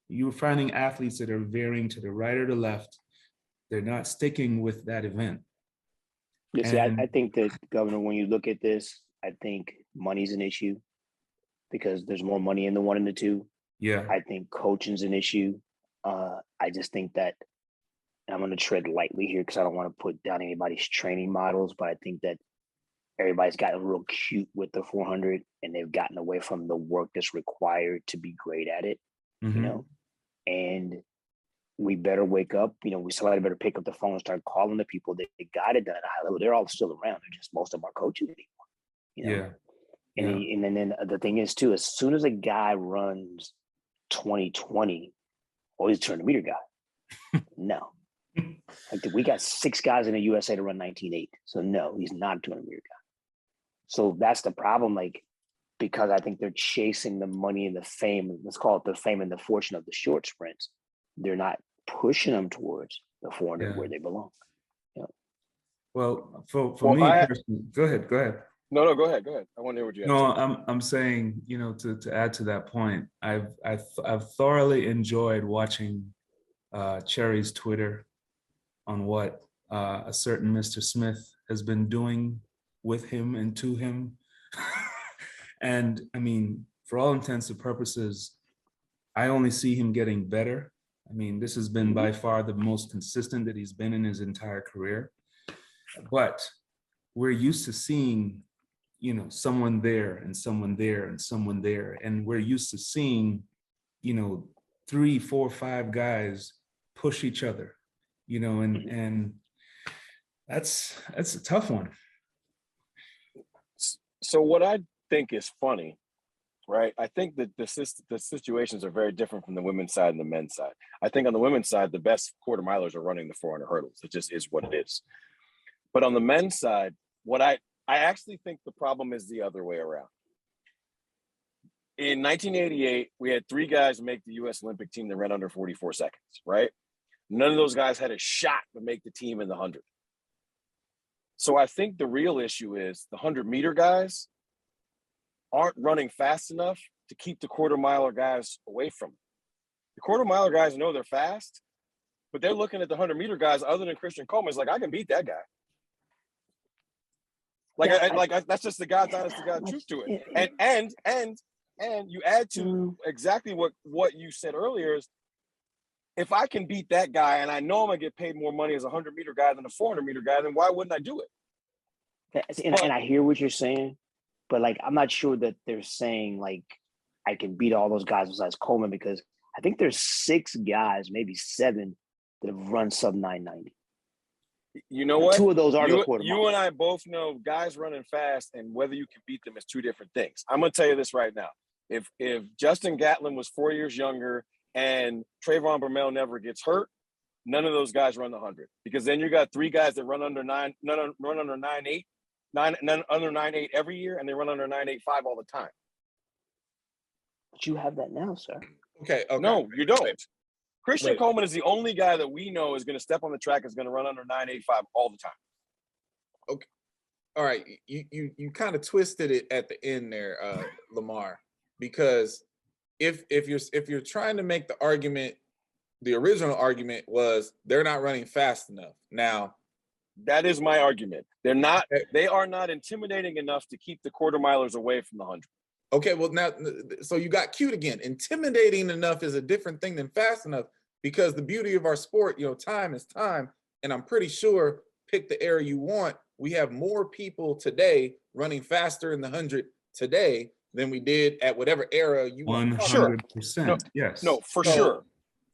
Speaker 6: you're finding athletes that are veering to the right or the left. They're not sticking with that event.
Speaker 3: You see, I think that, Governor, when you look at this, I think money's an issue, because there's more money in the 1 and the 2.
Speaker 6: Yeah.
Speaker 3: I think coaching's an issue. I just think that, and I'm going to tread lightly here because I don't want to put down anybody's training models, but I think that everybody's gotten real cute with the 400 and they've gotten away from the work that's required to be great at it, and we better wake up. Somebody better pick up the phone and start calling the people that got it done at a high level. They're all still around. They're just, most of them are coaches anymore. And then the thing is too, as soon as a guy runs 2020, he's a 200 meter guy. No. Like, we got 6 guys in the USA to run 19.8. So no, he's not a 200 meter guy. So that's the problem, like, because I think they're chasing the money and the fame. Let's call it the fame and the fortune of the short sprints. They're not pushing them towards the 400 where they belong.
Speaker 6: Well, for me personally, go ahead.
Speaker 4: No, go ahead. I want to hear what you have to say.
Speaker 6: No, I'm saying, to add to that point, I've thoroughly enjoyed watching Cherry's Twitter on what a certain Mr. Smith has been doing with him and to him. And I mean, for all intents and purposes, I only see him getting better. I mean, this has been by far the most consistent that he's been in his entire career. But we're used to seeing, someone there and someone there and someone there. And we're used to seeing, 3, 4, 5 guys push each other, and that's a tough one.
Speaker 4: So what I think is funny, right? I think that the situations are very different from the women's side and the men's side. I think on the women's side, the best quarter milers are running the 400 hurdles. It just is what it is. But on the men's side, what I actually think the problem is the other way around. In 1988, we had 3 guys make the U.S. Olympic team that ran under 44 seconds, right? None of those guys had a shot to make the team in the 100. So I think the real issue is the 100-meter guys aren't running fast enough to keep the quarter-miler guys away from them. The quarter-miler guys know they're fast, but they're looking at the 100-meter guys other than Christian Coleman. It's like, I can beat that guy. Like,
Speaker 2: Yeah,
Speaker 4: that's just the God's honest to God truth to it. And you add to exactly what you said earlier is, if I can beat that guy and I know I'm gonna get paid more money as a 100-meter guy than a 400-meter guy, then why wouldn't I do it?
Speaker 3: And I hear what you're saying, but like, I'm not sure that they're saying like I can beat all those guys besides Coleman, because I think there's 6 guys, maybe 7, that have run sub 990.
Speaker 4: You know what?
Speaker 3: 2 of those are the quarter
Speaker 4: you and I both know guys running fast and whether you can beat them is 2 different things. I'm gonna tell you this right now. If Justin Gatlin was 4 years younger and Trayvon Bromell never gets hurt, none of those guys run the 100, because then you got 3 guys that run under 9.8 every year, and they run under 9.85 all the time.
Speaker 3: But you have that now, sir.
Speaker 5: Okay.
Speaker 4: No, you don't. Christian
Speaker 5: Wait.
Speaker 4: Coleman is the only guy that we know is going to step on the track, is going to run under 9.85 all the time.
Speaker 5: Okay. All right. You kind of twisted it at the end there, Lamar, because if you're trying to make the argument, the original argument was they're not running fast enough. Now,
Speaker 4: that is my argument. They are not intimidating enough to keep the quarter milers away from the 100.
Speaker 5: okay, well now, so you got cute again. Intimidating enough is a different thing than fast enough, because the beauty of our sport, time is time. And I'm pretty sure, pick the era you want, we have more people today running faster in the 100 today than we did at whatever era you want.
Speaker 6: 100%. Yes.
Speaker 4: No, for sure.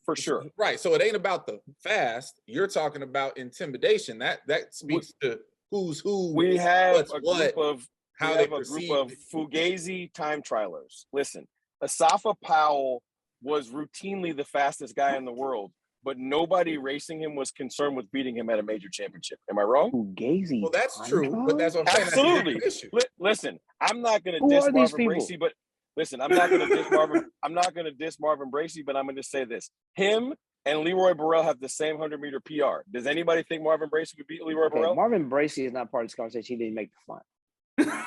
Speaker 4: For sure.
Speaker 5: Right. So it ain't about the fast. You're talking about intimidation. That speaks to who's who.
Speaker 4: We have a
Speaker 5: what,
Speaker 4: group of
Speaker 5: how
Speaker 4: we
Speaker 5: they
Speaker 4: have a
Speaker 5: perceive
Speaker 4: group of Fugazi time trialers. Listen, Asafa Powell was routinely the fastest guy in the world, but nobody racing him was concerned with beating him at a major championship. Am I wrong?
Speaker 3: Fugazi.
Speaker 5: Well, that's true, but that's what I'm saying.
Speaker 4: Absolutely.
Speaker 5: That's a different issue.
Speaker 4: Listen, I'm not going to
Speaker 3: Who
Speaker 4: diss
Speaker 3: are these
Speaker 4: Marvin
Speaker 3: people?
Speaker 4: Bracey, but listen, I'm not going to diss Marvin. I'm not going to diss Marvin Bracey, but I'm going to say this: him and Leroy Burrell have the same 100-meter PR. Does anybody think Marvin Bracey would beat Leroy
Speaker 3: Okay,
Speaker 4: Burrell?
Speaker 3: Marvin Bracey is not part of this conversation. He didn't make the fun.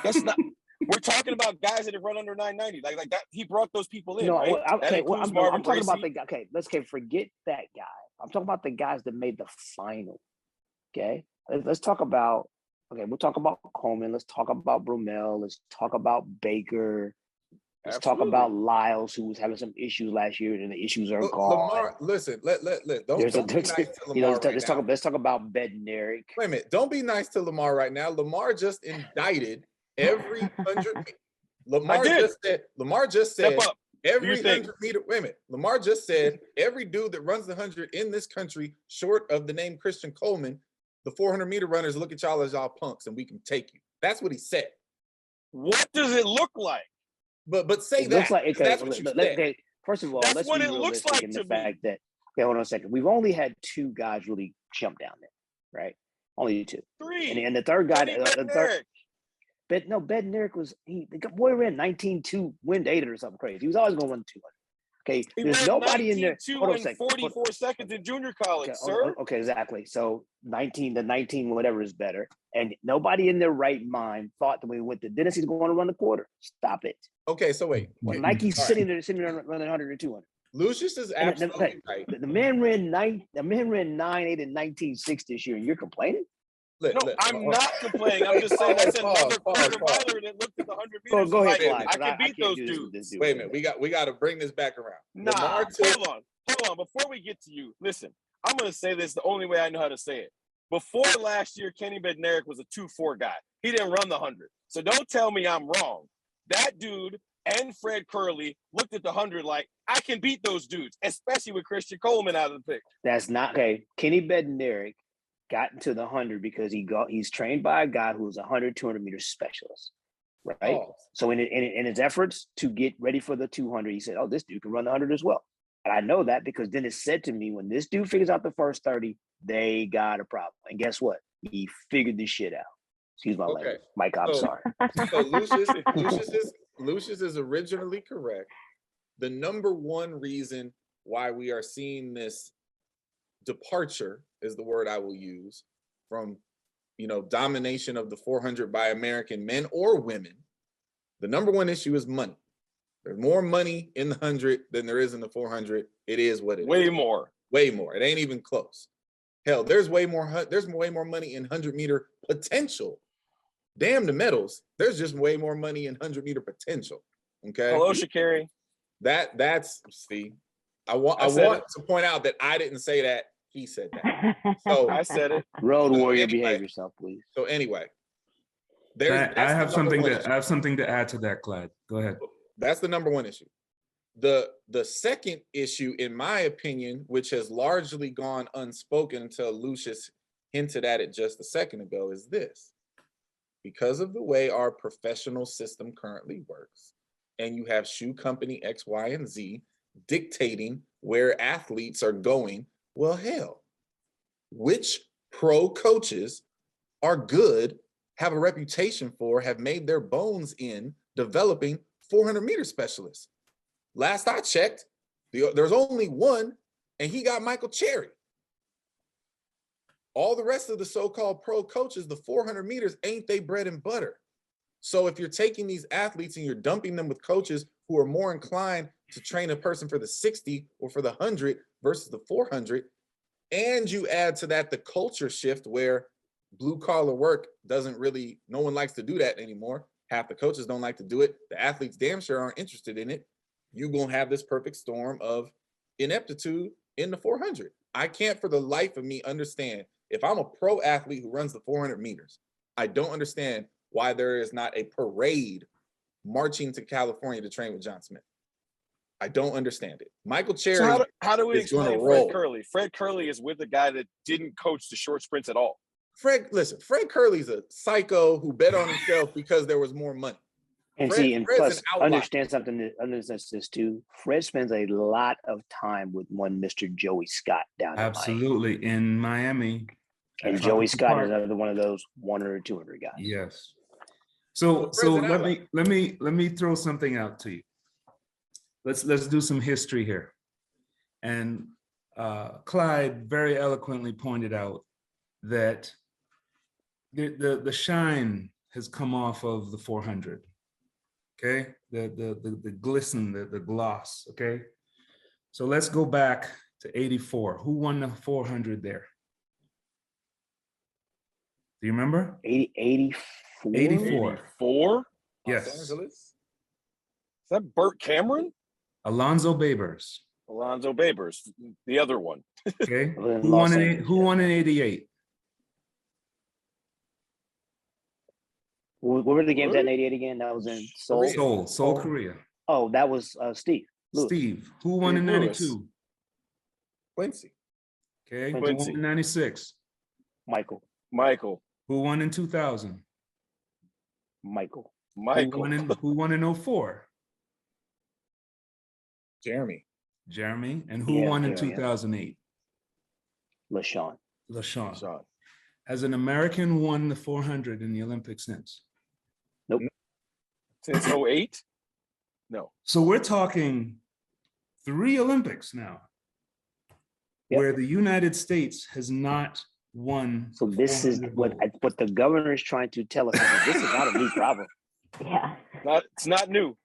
Speaker 4: That's not. We're talking about guys that have run under 990, like that. He brought those people in.
Speaker 3: No,
Speaker 4: right?
Speaker 3: I'm talking about the guy. Okay, forget that guy. I'm talking about the guys that made the final. Okay, let's talk about. Okay, we'll talk about Coleman. Let's talk about Bromell. Let's talk about Baker. Let's talk about Lyles, who was having some issues last year, and the issues are gone.
Speaker 5: Lamar, listen, don't be nice to Lamar
Speaker 3: let's talk about Bednarik.
Speaker 5: Wait a minute, don't be nice to Lamar right now. Lamar just indicted every 100. Lamar just said every 100 meter. Wait a minute, Lamar just said every dude that runs the 100 in this country, short of the name Christian Coleman, the 400-meter runners look at y'all as y'all punks, and we can take you. That's what he said.
Speaker 4: What does it look like?
Speaker 5: But say
Speaker 3: It
Speaker 5: that.
Speaker 3: looks like, okay,
Speaker 5: That's what you said.
Speaker 3: okay, first of all,
Speaker 4: That's
Speaker 3: let's
Speaker 4: what
Speaker 3: be
Speaker 4: it looks
Speaker 3: realistic
Speaker 4: like
Speaker 3: in
Speaker 4: to
Speaker 3: the
Speaker 4: me.
Speaker 3: fact that, okay, hold on a second. We've only had 2 guys really jump down there, right? Only 2.
Speaker 4: 3.
Speaker 3: And the third guy,
Speaker 4: Bednarik.
Speaker 3: Bednarik was the boy ran 19.2, wind 8 or something crazy. He was always going to run 200. Okay,
Speaker 4: He
Speaker 3: there's
Speaker 4: ran
Speaker 3: nobody in there.
Speaker 4: 19.2 in 44 seconds in junior college,
Speaker 3: Okay,
Speaker 4: sir.
Speaker 3: okay, exactly. So 19 to 19, whatever is better. And nobody in their right mind thought that when we went to Dennis, he's going to run the quarter. Stop it.
Speaker 5: Okay, so wait.
Speaker 3: Nike's
Speaker 5: All
Speaker 3: sitting there running 100 or 200.
Speaker 5: Lucius is absolutely right.
Speaker 3: The man ran 9.8 in 1960 this year, and you're complaining?
Speaker 4: I'm not complaining. I'm just saying that's another quarter miler that looked at the 100 meters.
Speaker 3: Go ahead,
Speaker 4: like,
Speaker 3: Clyde,
Speaker 4: I can beat those dudes.
Speaker 5: Wait a minute, we got to bring this back around.
Speaker 4: Nah, hold on. Before we get to you, listen, I'm going to say this the only way I know how to say it. Before last year, Kenny Bednarik was a 2.4 guy. He didn't run the 100. So don't tell me I'm wrong. That dude and Fred Curley looked at the 100 like, I can beat those dudes, especially with Christian Coleman out of the pick.
Speaker 3: That's not okay. Kenny Bednarik got into the 100 because he's trained by a guy who's a 100, 200 meter specialist, right? Oh. So in his efforts to get ready for the 200, he said, oh, this dude can run the 100 as well. And I know that because Dennis said to me, when this dude figures out the first 30, they got a problem. And guess what? He figured this shit out. Excuse my language. Mike, I'm sorry.
Speaker 5: So Lucius is originally correct. The number one reason why we are seeing this departure is the word I will use from, domination of the 400 by American men or women, the number one issue is money. There's more money in the 100 than there is in the 400. It is what it is.
Speaker 4: Way more.
Speaker 5: Way more. It ain't even close. Hell, there's way more money in 100-meter potential. Damn the medals. There's just way more money in 100-meter potential. Okay.
Speaker 4: Hello, Sha'Carri.
Speaker 5: That's Steve. I want to point out that I didn't say that. He said that. So
Speaker 4: I said it.
Speaker 3: Road warrior,
Speaker 5: anyway,
Speaker 3: behave yourself, please.
Speaker 5: So anyway,
Speaker 6: I have something to add to that, Clyde. Go ahead.
Speaker 5: That's the number one issue. The second issue, in my opinion, which has largely gone unspoken until Lucious hinted at it just a second ago, is this. Because of the way our professional system currently works, and you have shoe company X, Y, and Z dictating where athletes are going, well, hell, which pro coaches are good, have a reputation for, have made their bones in developing 400-meter specialists? Last I checked, there's only one, and he got Michael Cherry. All the rest of the so-called pro coaches, the 400 meters ain't they bread and butter. So if you're taking these athletes and you're dumping them with coaches who are more inclined to train a person for the 60 or for the 100 versus the 400, and you add to that the culture shift where blue collar work doesn't really, no one likes to do that anymore. Half the coaches don't like to do it. The athletes damn sure aren't interested in it. You're going to have this perfect storm of ineptitude in the 400. I can't for the life of me understand, if I'm a pro athlete who runs the 400 meters, I don't understand why there is not a parade marching to California to train with John Smith. I don't understand it. Michael Cherry.
Speaker 4: So how do we explain Fred Curley? Fred Curley is with a guy that didn't coach the short sprints at all.
Speaker 5: Fred Curley's a psycho who bet on himself because there was more money.
Speaker 3: And plus, understand something. Understand this too. Fred spends a lot of time with one Mr. Joey Scott down
Speaker 6: absolutely in Miami.
Speaker 3: And Joey Scott is another one of those 100 or 200 guys.
Speaker 6: Yes. So let me throw something out to you. Let's do some history here. And Clyde very eloquently pointed out that the shine has come off of the 400. Okay, the glisten, the gloss. Okay, so let's go back to 84. Who won the 400 there? Do you remember?
Speaker 3: 84.
Speaker 4: 84?
Speaker 6: Yes.
Speaker 5: Los Angeles?
Speaker 4: Is that Burt Cameron?
Speaker 6: Alonzo Babers.
Speaker 4: Alonzo Babers, the other one.
Speaker 6: Okay. Who won in 88?
Speaker 3: What were the games at 88 again? That was in
Speaker 6: Seoul, Korea.
Speaker 3: Oh, that was Steve. Lewis.
Speaker 6: Steve. Who won in 92?
Speaker 5: Quincy.
Speaker 6: Okay.
Speaker 3: Quincy.
Speaker 6: Who won in 96?
Speaker 3: Michael.
Speaker 6: Who won in 2000?
Speaker 3: Michael.
Speaker 6: Who won in 04?
Speaker 5: Jeremy.
Speaker 6: And who won in 2008?
Speaker 3: LaShawn.
Speaker 6: Has an American won the 400 in the Olympics since?
Speaker 3: Nope.
Speaker 4: Since 08? No.
Speaker 6: So we're talking 3 Olympics now, where the United States has not won.
Speaker 3: So this is what the governor is trying to tell us. This is not a new problem.
Speaker 2: Yeah.
Speaker 4: It's not new.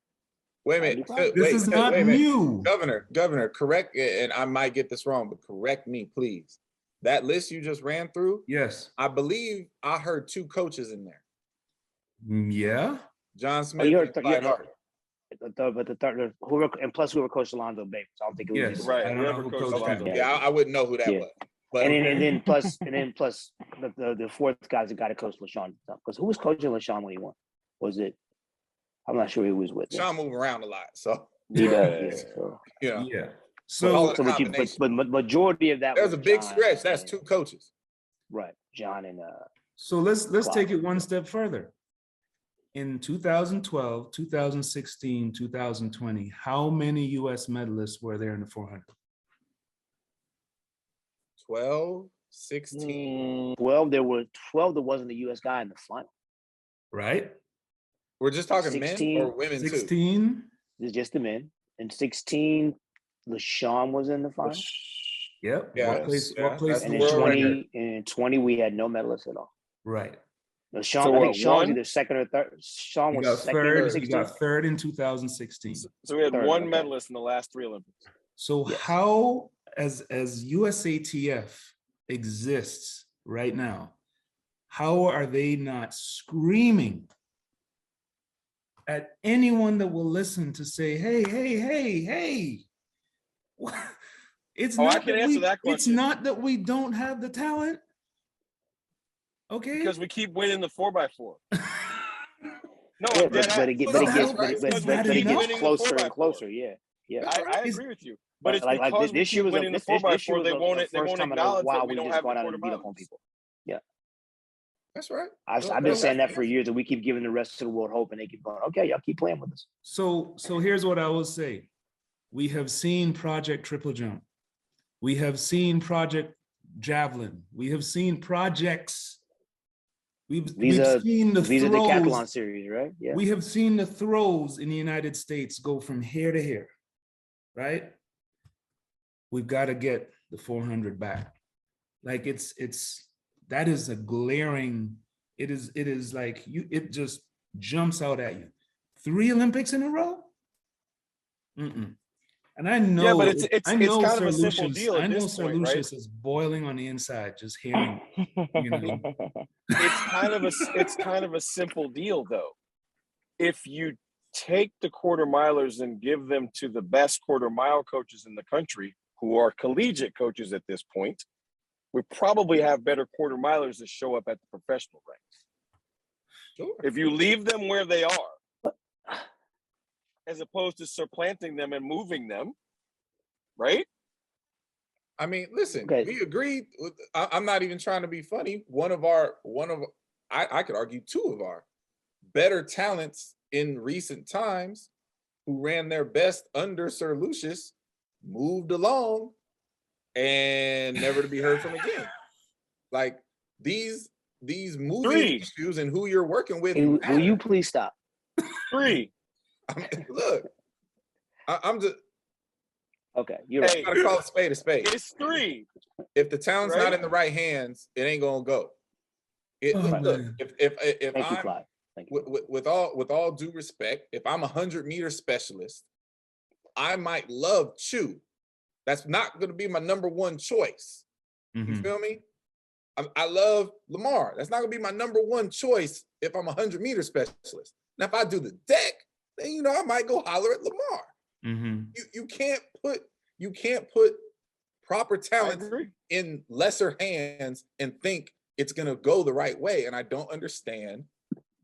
Speaker 5: Wait a minute.
Speaker 6: This is not new.
Speaker 5: Governor, correct, and I might get this wrong, but correct me, please. That list you just ran through,
Speaker 6: yes,
Speaker 5: I believe I heard 2 coaches in there.
Speaker 6: Yeah.
Speaker 5: John Smith.
Speaker 3: You heard
Speaker 5: Clyde Hart.
Speaker 3: But the third, and plus we were Coach Alonzo Babers. I don't think it was
Speaker 4: Right.
Speaker 6: I don't know who coached him.
Speaker 5: Yeah, I wouldn't know who that was. But
Speaker 3: and then plus the fourth guy's the guy that coached LaShawn. Because who was coaching LaShawn when he won? Was it? I'm not sure who was with.
Speaker 5: Sean moved around a lot, so
Speaker 3: yeah.
Speaker 6: Yeah. So
Speaker 3: but majority of that.
Speaker 5: There's a big stretch. That's 2 coaches.
Speaker 3: Right, John and.
Speaker 6: So let's take it one step further. In 2012, 2016, 2020, how many U.S. medalists were there in the 400?
Speaker 5: 12, 16.
Speaker 3: 12. There were 12. There wasn't a U.S. guy in the final.
Speaker 6: Right.
Speaker 5: We're just talking
Speaker 3: 16,
Speaker 5: men or women
Speaker 6: 16.
Speaker 3: It's just the men. And 16, LaShawn was in the final.
Speaker 6: Yep.
Speaker 5: Yeah.
Speaker 6: What place
Speaker 3: And
Speaker 6: LaShawn?
Speaker 3: in 20, we had no medalists at all.
Speaker 6: Right.
Speaker 3: No, Sean,
Speaker 4: So
Speaker 3: I
Speaker 4: what,
Speaker 3: think Sean was
Speaker 4: one?
Speaker 3: either second or third. Sean
Speaker 6: You
Speaker 3: was
Speaker 6: got
Speaker 3: second in
Speaker 6: third. You
Speaker 3: 16.
Speaker 6: got third in 2016.
Speaker 4: So we had
Speaker 3: Third,
Speaker 4: one
Speaker 3: okay.
Speaker 4: medalist in the last 3 Olympics.
Speaker 6: So
Speaker 3: Yes.
Speaker 6: how, as USATF exists right now, how are they not screaming at anyone that will listen to say, hey, hey, hey, hey? It's
Speaker 4: Oh, I
Speaker 6: not
Speaker 4: can
Speaker 6: that
Speaker 4: answer
Speaker 6: we,
Speaker 4: that
Speaker 6: it's
Speaker 4: question.
Speaker 6: not that we don't have the talent. Okay.
Speaker 4: Because we keep winning the 4x4. No,
Speaker 3: Yeah,
Speaker 4: I'm dead
Speaker 3: but
Speaker 4: ass.
Speaker 3: it gets
Speaker 4: winning the
Speaker 3: closer
Speaker 4: 4x4.
Speaker 3: and closer. Yeah, yeah.
Speaker 4: I
Speaker 6: Is-
Speaker 4: agree with you, but it's
Speaker 3: like
Speaker 4: because we
Speaker 3: this year
Speaker 4: keep
Speaker 3: was
Speaker 4: winning the
Speaker 3: this
Speaker 4: 4x4.
Speaker 3: year was
Speaker 4: They
Speaker 3: the
Speaker 4: won't
Speaker 3: first time in a
Speaker 4: acknowledge
Speaker 3: while
Speaker 4: that we
Speaker 3: we
Speaker 4: don't
Speaker 3: just
Speaker 4: have the
Speaker 3: gone out
Speaker 4: quarter
Speaker 3: and beat up on
Speaker 4: milers.
Speaker 3: people. Yeah,
Speaker 5: That's right.
Speaker 3: I've been saying that for years, and we keep giving the rest of the world hope, and they keep going, okay, y'all keep playing with us.
Speaker 6: So here's what I will say. We have seen Project Triple Jump. We have seen Project Javelin. We have seen projects. We've seen the
Speaker 3: Visa
Speaker 6: throws.
Speaker 3: Decathlon series, right? Yeah.
Speaker 6: We have seen the throws in the United States go from here to here, right? We've got to get the 400 back. Like that is a glaring, it is like it just jumps out at you. 3 Olympics in a row? Mm-mm. And I know,
Speaker 4: Yeah, but it's kind of
Speaker 6: Sir
Speaker 4: a simple
Speaker 6: Lucious,
Speaker 4: deal
Speaker 6: I
Speaker 4: at
Speaker 6: know
Speaker 4: this
Speaker 6: Sir
Speaker 4: point, right?
Speaker 6: Lucious is boiling on the inside, just hearing, you know.
Speaker 4: It's kind of a simple deal though. If you take the quarter milers and give them to the best quarter mile coaches in the country, who are collegiate coaches at this point, we probably have better quarter milers that show up at the professional ranks.
Speaker 5: Sure.
Speaker 4: If you leave them where they are, as opposed to supplanting them and moving them, right?
Speaker 5: I mean, listen,
Speaker 3: Okay.
Speaker 5: we agreed. I'm not even trying to be funny. I could argue 2 of our better talents in recent times who ran their best under Sir Lucious moved along and never to be heard from again. Like these moving
Speaker 4: 3.
Speaker 5: issues and who you're working with.
Speaker 3: Hey, will you please stop?
Speaker 4: 3.
Speaker 5: I mean, look, I'm just
Speaker 3: Okay, you're right.
Speaker 4: Hey,
Speaker 5: gotta call a spade a spade.
Speaker 4: it's 3.
Speaker 5: If the town's
Speaker 4: Right?
Speaker 5: not in the right hands, it ain't gonna go.
Speaker 6: Oh,
Speaker 5: Look,
Speaker 6: man.
Speaker 5: if
Speaker 3: Thank you,
Speaker 5: I'm
Speaker 3: Clyde. Thank you.
Speaker 5: with all due respect, if I'm a 100-meter specialist, I might love Chew. That's not going to be my number 1 choice. You
Speaker 6: Mhm.
Speaker 5: feel me? I love Lamar. That's not going to be my number 1 choice if I'm a 100-meter specialist. Now, if I do the deck, then I might go holler at Lamar.
Speaker 6: Mhm.
Speaker 5: You can't put proper
Speaker 4: I
Speaker 5: talent
Speaker 4: agree.
Speaker 5: in lesser hands and think it's going to go the right way. And I don't understand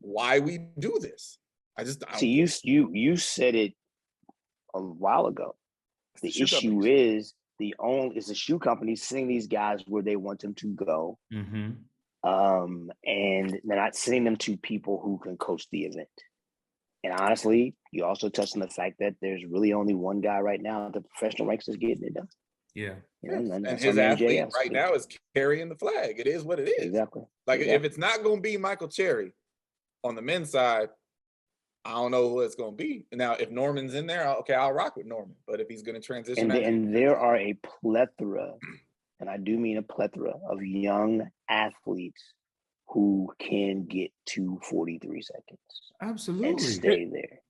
Speaker 5: why we do this. I
Speaker 3: See, you said it a while ago. The
Speaker 4: shoe
Speaker 3: issue
Speaker 4: companies.
Speaker 3: is the shoe companies sending these guys where they want them to go,
Speaker 6: Mhm.
Speaker 3: and they're not sending them to people who can coach the event. And honestly, you also touched on the fact that there's really only one guy right now at the professional ranks that's getting it done.
Speaker 6: Yeah.
Speaker 5: and
Speaker 3: that's
Speaker 5: his
Speaker 3: our man,
Speaker 5: athlete
Speaker 3: JS.
Speaker 5: right now is carrying the flag. It is what it is.
Speaker 3: Exactly.
Speaker 5: Like if
Speaker 3: Exactly.
Speaker 5: it's not going to be Michael Cherry on the men's side, I don't know who it's going to be. Now, if Norman's in there, okay, I'll rock with Norman. But if he's going to transition,
Speaker 3: And there are a plethora, and I do mean a plethora of young athletes who can get to 43 seconds
Speaker 6: Absolutely.
Speaker 3: and stay there.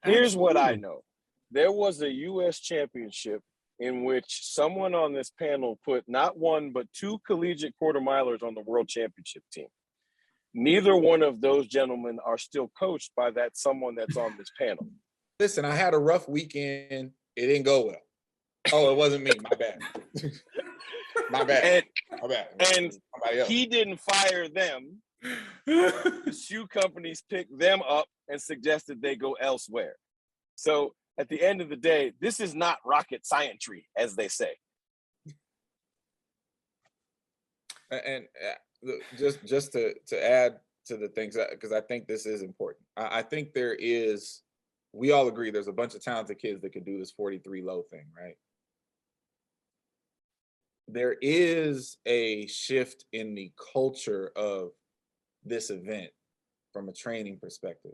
Speaker 4: Here's what I
Speaker 6: Absolutely.
Speaker 4: know. There was a U.S. championship in which someone on this panel put not 1, but 2 collegiate quarter milers on the world championship team. Neither one of those gentlemen are still coached by that someone that's on this panel.
Speaker 5: listen, I had a rough weekend. It didn't go well. Oh, it wasn't me. My bad. My bad. My bad.
Speaker 4: And
Speaker 5: Somebody else.
Speaker 4: he didn't fire them. The shoe companies picked them up and suggested they go elsewhere. So at the end of the day, this is not rocket scientry, as they say.
Speaker 5: And just to add to the things, because I think this is important. I think we all agree there's a bunch of talented kids that can do this 43 low thing, right? There is a shift in the culture of this event from a training perspective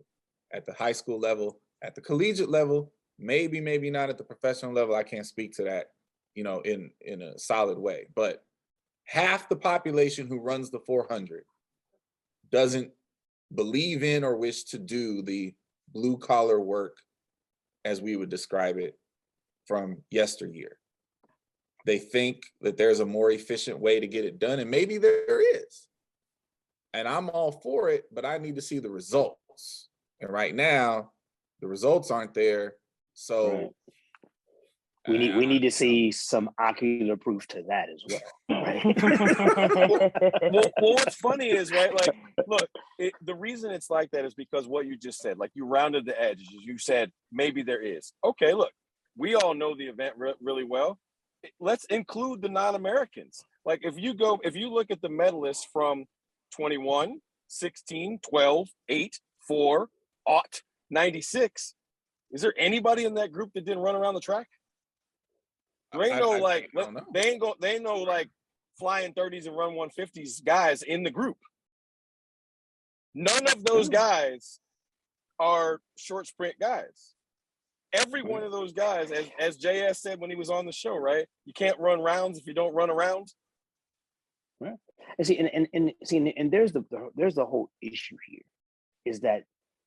Speaker 5: at the high school level, at the collegiate level, maybe not at the professional level. I can't speak to that, in a solid way, but half the population who runs the 400 doesn't believe in or wish to do the blue collar work as we would describe it from yesteryear. They think that there's a more efficient way to get it done, and maybe there is. And I'm all for it, but I need to see the results. And right now, the results aren't there. So
Speaker 3: we need to see some ocular proof to that as well. Right?
Speaker 4: Well, what's funny is, right, like, look, the reason it's like that is because what you just said, like you rounded the edges. You said maybe there is. Okay, look, we all know the event really well. Let's include the non-Americans. Like if you look at the medalists from 21, 16, 12, 8, 4, 96, is there anybody in that group that didn't run around the track? There ain't no like, they ain't no like flying 30s and run 150s guys in the group. None of those guys are short sprint guys. Every one of those guys, as JS said when he was on the show, right? You can't run rounds if you don't run around.
Speaker 3: Right. And see, and there's the whole issue here, is that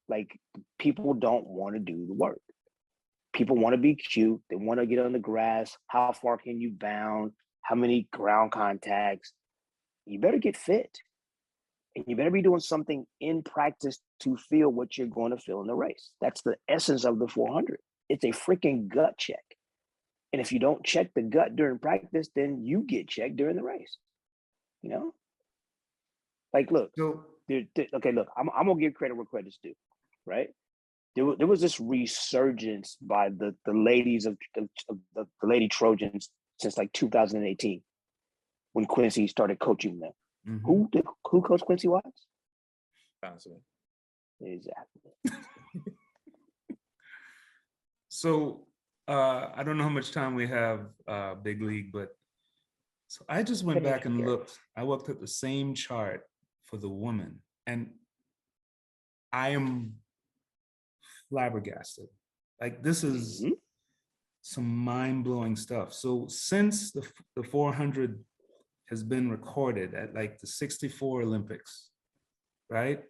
Speaker 3: like people don't want to do the work. People want to be cute. They want to get on the grass. How far can you bound? How many ground contacts? You better get fit. And you better be doing something in practice to feel what you're going to feel in the race. That's the essence of the 400. It's a freaking gut check. And if you don't check the gut during practice, then you get checked during the race. You know? Like, look, okay, look, I'm going to give credit where credit's due, right? There was this resurgence by the ladies of the Lady Trojans since like 2018 when Quincy started coaching them. Mm-hmm. Who coached Quincy Watts?
Speaker 5: Johnson.
Speaker 3: Exactly.
Speaker 6: So I don't know how much time we have, Big League, but so I just went back and looked. I looked at the same chart for the woman, and I am flabbergasted. Like this is some mind-blowing stuff. So since the 400 has been recorded at like the 64 Olympics, right?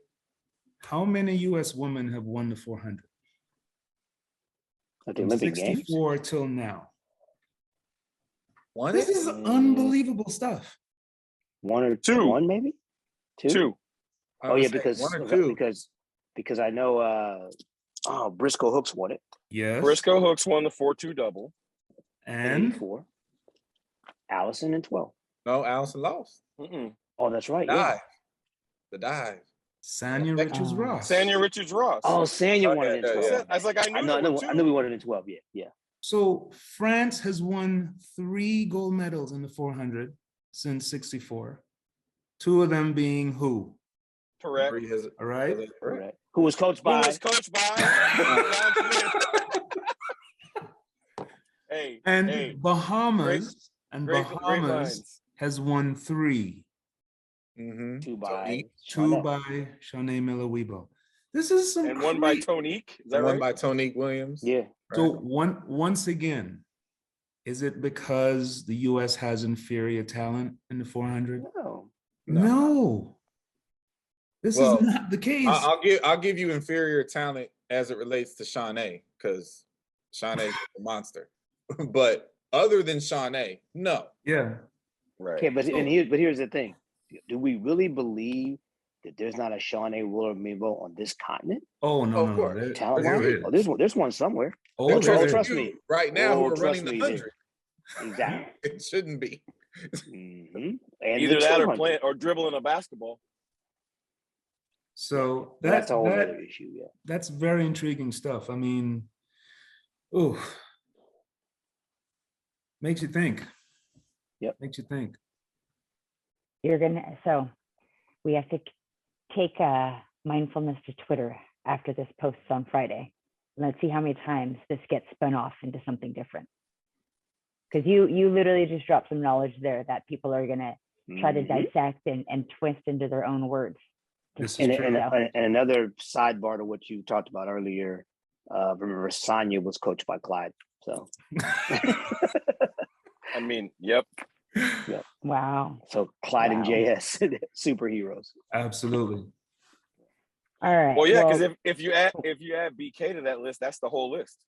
Speaker 6: How many US women have won the 400?
Speaker 3: At the Olympic
Speaker 6: 64 Games? Till now.
Speaker 5: One?
Speaker 6: This is unbelievable stuff.
Speaker 3: One or two? One maybe? Two. Oh yeah, because I know Briscoe Hooks won it.
Speaker 6: Yes.
Speaker 4: Briscoe Hooks won the 4-2 double.
Speaker 6: And
Speaker 3: 84. Allison in 12.
Speaker 5: No, Allison lost.
Speaker 3: Oh, that's right. Yeah.
Speaker 5: The dive.
Speaker 6: Sanya Richards-Ross.
Speaker 4: Sanya Richards-Ross.
Speaker 3: Oh, Sanya won it in 12.
Speaker 4: I was like, I knew
Speaker 3: we won it in 12. Yeah.
Speaker 6: So France has won 3 gold medals in the 400 since 64. 2 of them being who?
Speaker 4: Correct.
Speaker 6: All right.
Speaker 3: Correct. Who was coached by?
Speaker 6: Bahamas has won 3.
Speaker 3: Mm-hmm. Two by
Speaker 6: Shanae Miller-Weibo. This is some
Speaker 4: one by Tonique. Is that
Speaker 5: one by Tonique Williams?
Speaker 3: Yeah.
Speaker 6: So once again, is it because the U.S. has inferior talent in the 400? No. This is not the case.
Speaker 5: I'll give you inferior talent as it relates to Shanae, because Shanae is a monster. But other than Shanae, no.
Speaker 6: Yeah.
Speaker 3: Right. Okay, but here's the thing. Do we really believe that there's not a Shanae Miller-Weibo on this continent?
Speaker 6: Oh no,
Speaker 5: of course.
Speaker 3: There's one somewhere.
Speaker 5: Trust me. Right now, who are running the 100?
Speaker 3: Exactly.
Speaker 5: It shouldn't be.
Speaker 3: Mm-hmm. And
Speaker 4: either that or playing or dribbling a basketball.
Speaker 6: So
Speaker 3: that's a whole other issue. Yeah.
Speaker 6: That's very intriguing stuff. I mean, makes you think.
Speaker 3: Yep.
Speaker 6: Makes you think.
Speaker 2: So we have to take mindfulness to Twitter after this posts on Friday. Let's see how many times this gets spun off into something different. Because you literally just dropped some knowledge there that people are gonna try to dissect and twist into their own words.
Speaker 3: And another sidebar to what you talked about earlier, remember Sanya was coached by Clyde. So
Speaker 4: I mean, yep.
Speaker 2: Wow.
Speaker 3: So Clyde and JS, superheroes.
Speaker 6: Absolutely.
Speaker 2: All right.
Speaker 4: Well, yeah, because if you add BK to that list, that's the whole list.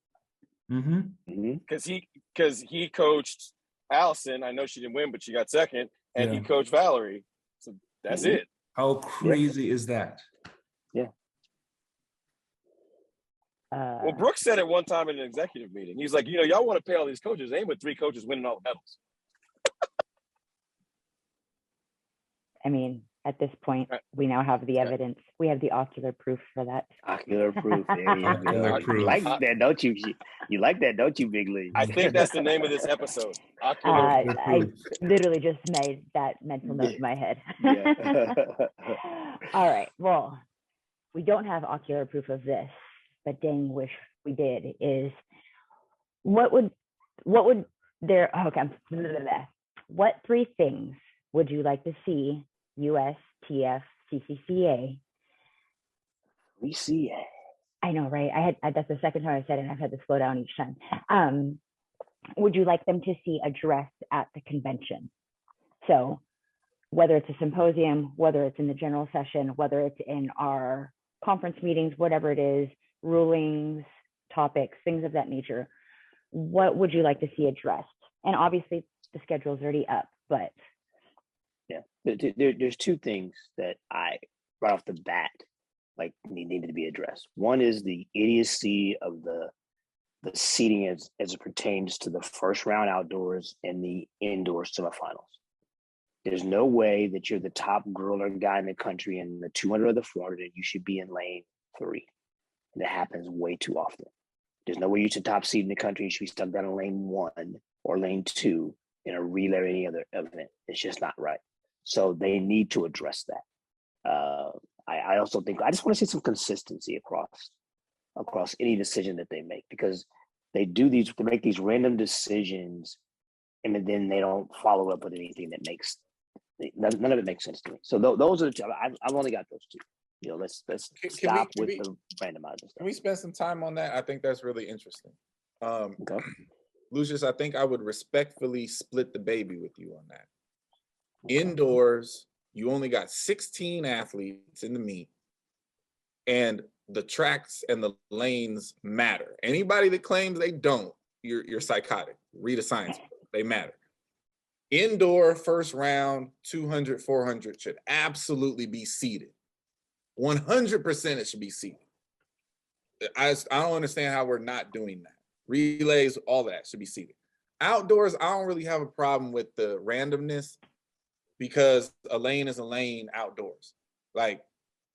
Speaker 4: Because he coached Allison. I know she didn't win, but she got second, and he coached Valerie. So that's it.
Speaker 6: How crazy is that?
Speaker 3: Yeah.
Speaker 4: Well, Brooks said it one time in an executive meeting. He's like, y'all want to pay all these coaches. Ain't but 3 coaches winning all the medals.
Speaker 2: I mean, at this point, we now have the evidence. We have the ocular proof for that.
Speaker 3: Ocular proof. There you go.
Speaker 6: Proof.
Speaker 3: You like that, don't you? You like that, don't you, Big League?
Speaker 4: I think that's the name of this episode.
Speaker 2: I literally just made that mental note in my head. All right. Well, we don't have ocular proof of this, but dang, wish we did. Is what would there? Okay. What 3 things would you like to see USTF CCCA?
Speaker 3: CCA.
Speaker 2: I know, right? That's the second time I said it, and I've had to slow down each time. Would you like them to see addressed at the convention? So whether it's a symposium, whether it's in the general session, whether it's in our conference meetings, whatever it is, rulings, topics, things of that nature, what would you like to see addressed? And obviously the schedule's already up, but.
Speaker 3: Yeah, there's 2 things that I, right off the bat, like needed to be addressed. One is the idiocy of the seating as it pertains to the first round outdoors and the indoor semifinals. There's no way that you're the top girl or guy in the country in the 200 or the 400 and you should be in lane 3. And that happens way too often. There's no way you should top seed in the country. You should be stuck down in lane 1 or lane 2 in a relay or any other event. It's just not right. So they need to address that. I also think, I just want to see some consistency across any decision that they make, because they make these random decisions and then they don't follow up with anything that makes, none of it makes sense to me. So those are the 2. I've only got those 2. Let's stop with the randomizing stuff.
Speaker 5: Can we spend some time on that? I think that's really interesting.
Speaker 3: Okay.
Speaker 5: Lucious, I think I would respectfully split the baby with you on that. Indoors, you only got 16 athletes in the meet, and the tracks and the lanes matter. Anybody that claims they don't, you're psychotic. Read a science book. They matter. Indoor first round, 200, 400 should absolutely be seeded. 100% it should be seeded. I don't understand how we're not doing that. Relays, all that should be seeded. Outdoors, I don't really have a problem with the randomness, because a lane is a lane outdoors. Like,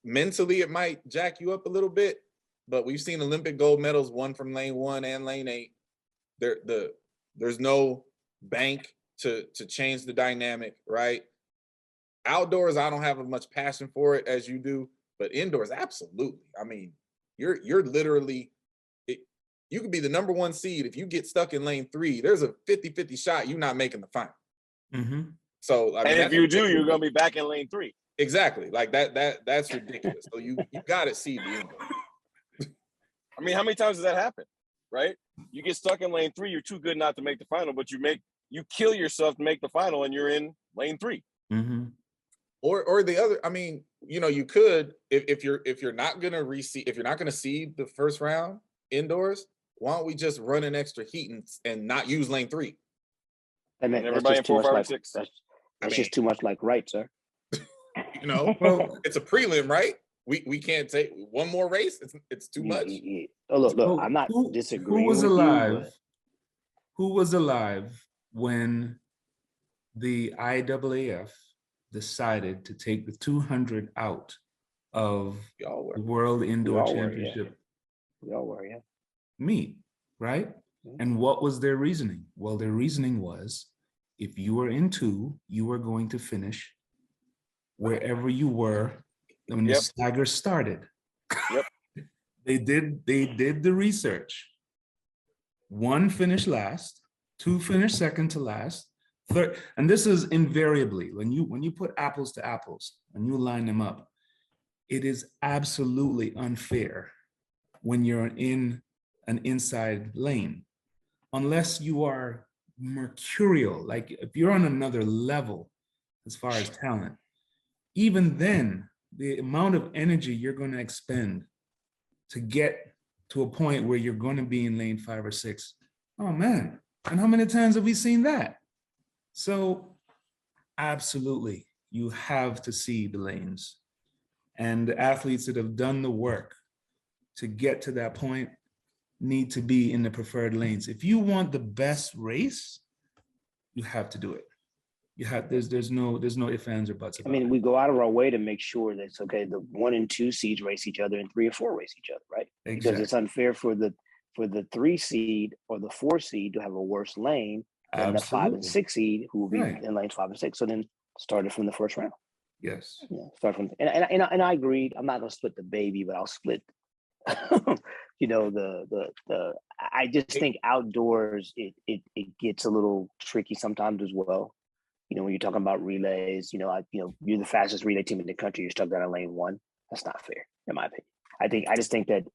Speaker 5: mentally, it might jack you up a little bit, but we've seen Olympic gold medals won from lane 1 and lane 8. There's no bank to change the dynamic, right? Outdoors, I don't have as much passion for it as you do, but indoors, absolutely. I mean, you're literally, you could be the number 1 seed. If you get stuck in lane 3, there's a 50-50 shot you're not making the final. So I mean,
Speaker 4: and if you do, you're gonna be back in lane 3.
Speaker 5: Exactly. Like that's ridiculous. So you gotta see the indoor.
Speaker 4: I mean, how many times does that happen? Right? You get stuck in lane 3, you're too good not to make the final, but you kill yourself to make the final and you're in lane 3.
Speaker 5: Or the other, I mean, you could, if you're not gonna seed the first round indoors, why don't we just run an extra heat and not use lane 3?
Speaker 3: And
Speaker 4: everybody in 4, 5, and 6.
Speaker 3: That's just too much like right, sir.
Speaker 5: Well, it's a prelim, right? We can't take one more race. It's too much.
Speaker 3: Oh, look, I'm not disagreeing.
Speaker 6: Who was
Speaker 3: with
Speaker 6: alive?
Speaker 3: You,
Speaker 6: Who was alive when the IAAF decided to take the 200 out of the World Indoor Championship?
Speaker 3: We all were, yeah.
Speaker 6: Meet, right? And what was their reasoning? Well, their reasoning was, if you were in 2, you were going to finish wherever you were when the stagger started. They did the research. 1 finished last, 2 finished second to last, 3rd, and this is invariably when you put apples to apples and you line them up, it is absolutely unfair when you're in an inside lane, unless you are mercurial, like if you're on another level as far as talent. Even then, the amount of energy you're going to expend to get to a point where you're going to be in lane 5 or 6. Oh man. And how many times have we seen that? So absolutely, you have to see the lanes. And the athletes that have done the work to get to that point need to be in the preferred lanes. If you want the best race, you have to do it. You have, there's no ifs, ands, or buts about it.
Speaker 3: We go out of our way to make sure that it's okay. The 1 and 2 seeds race each other, and 3 and 4 race each other, right?
Speaker 6: Exactly.
Speaker 3: Because it's unfair for the 3 seed or the 4 seed to have a worse lane than the 5 and 6 seed who will be in lanes 5 and 6. So then start it from the first round.
Speaker 6: Yes.
Speaker 3: Yeah, start from and I agreed. I'm not gonna split the baby, but I'll split. I just think outdoors it gets a little tricky sometimes as well. When you're talking about relays, you're the fastest relay team in the country. You're stuck down in lane 1. That's not fair, in my opinion. I just think that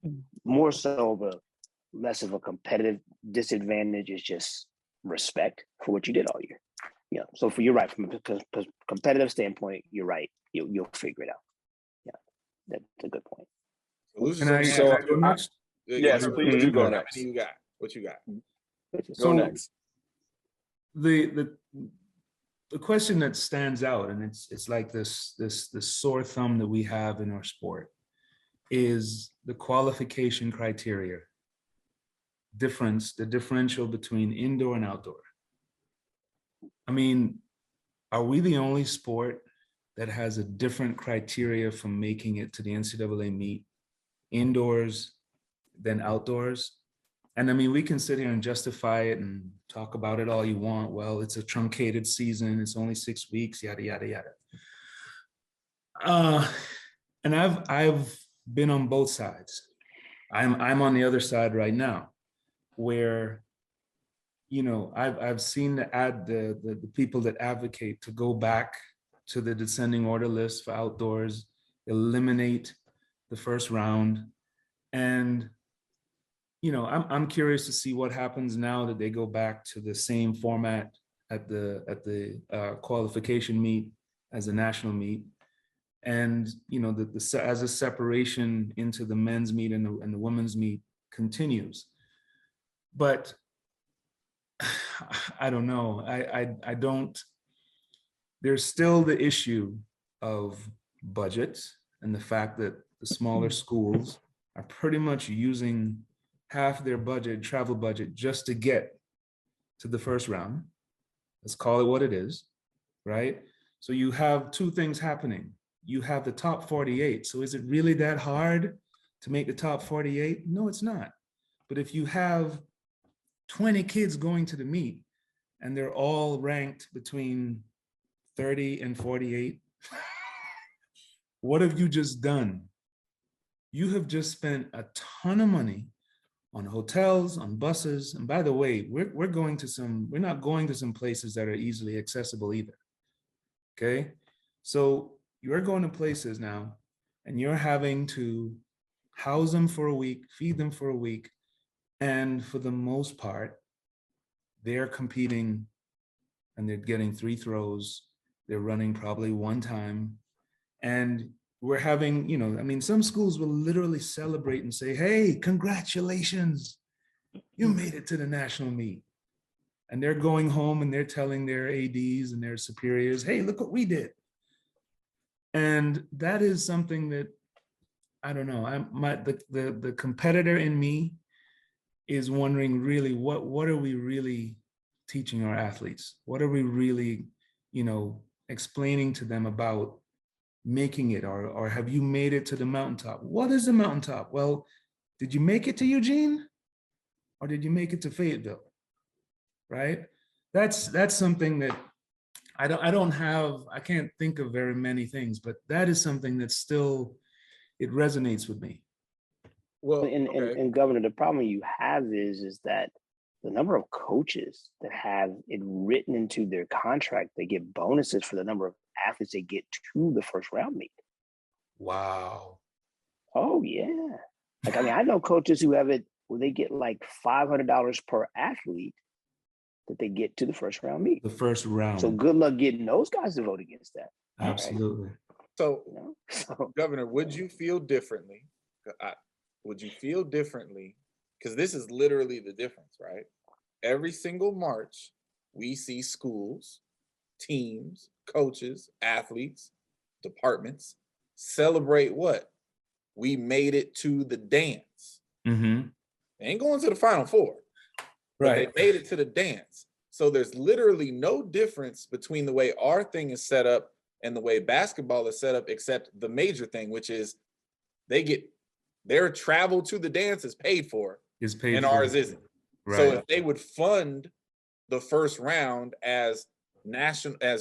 Speaker 3: more so of a less of a competitive disadvantage is just respect for what you did all year. So you're right, from a competitive standpoint, you're right. You'll figure it out. Yeah, that's a good point.
Speaker 4: Yes, please do go next.
Speaker 5: What you got?
Speaker 4: Go next.
Speaker 6: The question that stands out, and it's like this sore thumb that we have in our sport, is the qualification criteria the differential between indoor and outdoor. Are we the only sport that has a different criteria for making it to the NCAA meet indoors than outdoors? And we can sit here and justify it and talk about it all you want. Well, it's a truncated season. It's only 6 weeks, yada, yada, yada. And I've been on both sides. I'm on the other side right now, where, I've seen the people that advocate to go back to the descending order list for outdoors, eliminate the first round. And I'm curious to see what happens now that they go back to the same format at the qualification meet as a national meet, and as a separation into the men's meet and the women's meet continues. But I don't know. I don't. There's still the issue of budget and the fact that the smaller schools are pretty much using half their travel budget, just to get to the first round. Let's call it what it is, right? So you have two things happening. You have the top 48. So is it really that hard to make the top 48? No, it's not. But if you have 20 kids going to the meet and they're all ranked between 30 and 48, what have you just done? You have just spent a ton of money on hotels, on buses. And by the way, we're not going to some places that are easily accessible either. Okay. So you're going to places now and you're having to house them for a week, feed them for a week. And for the most part, they're competing and they're getting 3 throws. They're running probably 1 time. And we're having, some schools will literally celebrate and say, hey, congratulations, you made it to the national meet. And they're going home and they're telling their ADs and their superiors, hey, look what we did. And that is something that, I don't know, the competitor in me is wondering, really, what are we really teaching our athletes? What are we really, explaining to them about making it, or have you made it to the mountaintop? What is the mountaintop? Well, did you make it to Eugene, or did you make it to Fayetteville? Right? That's something that I can't think of very many things, but that is something that still, it resonates with me.
Speaker 3: Well, and Governor, the problem you have is that the number of coaches that have it written into their contract, they get bonuses for the number of athletes they get to the first round meet.
Speaker 6: Wow.
Speaker 3: Oh yeah. I know coaches who have it where they get like $500 per athlete that they get to the first round meet.
Speaker 6: The first round.
Speaker 3: So good luck getting those guys to vote against that.
Speaker 6: Absolutely.
Speaker 3: Right?
Speaker 5: So,
Speaker 3: You know? So
Speaker 5: Governor, would you feel differently? Would you feel differently? Because this is literally the difference, right? Every single March, we see schools, teams, coaches, athletes, departments celebrate what? We made it to the dance.
Speaker 6: Mm-hmm.
Speaker 5: They ain't going to the Final Four, but
Speaker 6: Right.
Speaker 5: they made it to the dance. So there's literally no difference between the way our thing is set up and the way basketball is set up, except the major thing, which is they get their travel to the dance is paid for,
Speaker 6: Is paid
Speaker 5: and
Speaker 6: for.
Speaker 5: ours isn't.
Speaker 6: Right.
Speaker 5: So if they would fund the first round as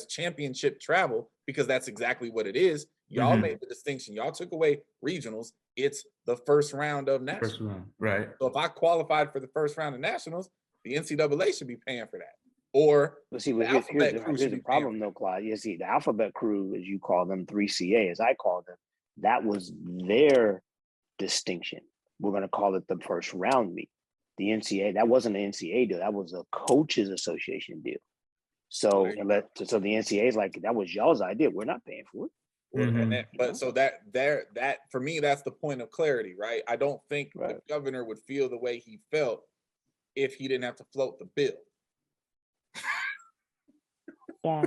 Speaker 5: championship travel, because that's exactly what it is. Y'all made the distinction. Y'all took away regionals. It's the first round of nationals.
Speaker 6: First round. Right.
Speaker 5: So if I qualified for the first round of nationals, the NCAA should be paying for that. Or
Speaker 3: let's see,
Speaker 5: the
Speaker 3: but
Speaker 5: alphabet crew
Speaker 3: here's
Speaker 5: should
Speaker 3: the
Speaker 5: be
Speaker 3: problem though, Clyde. You see, the alphabet crew, as you call them, 3CA, as I call them, that was their distinction. We're going to call it the first round meet. The NCAA, that wasn't an NCAA deal. That was a coaches association deal. So, so the NCAA is like, that was y'all's idea. We're not paying for it.
Speaker 5: So that for me, that's the point of clarity, right? I don't think the governor would feel the way he felt if he didn't have to float the bill.
Speaker 2: Yeah.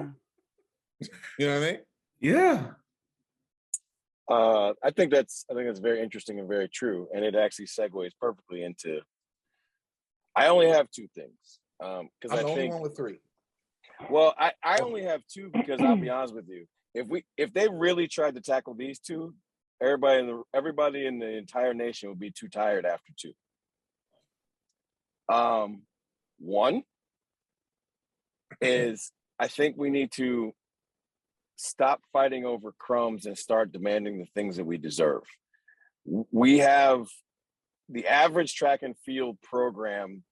Speaker 5: You know what I mean?
Speaker 6: Yeah.
Speaker 4: I think that's very interesting and very true, and it actually segues perfectly into. I only have two things because
Speaker 5: I'm the only one with three.
Speaker 4: Well, I only have two because I'll be honest with you. If they really tried to tackle these two, everybody in the entire nation would be too tired after two. One is I think we need to stop fighting over crumbs and start demanding the things that we deserve. We have the average track and field program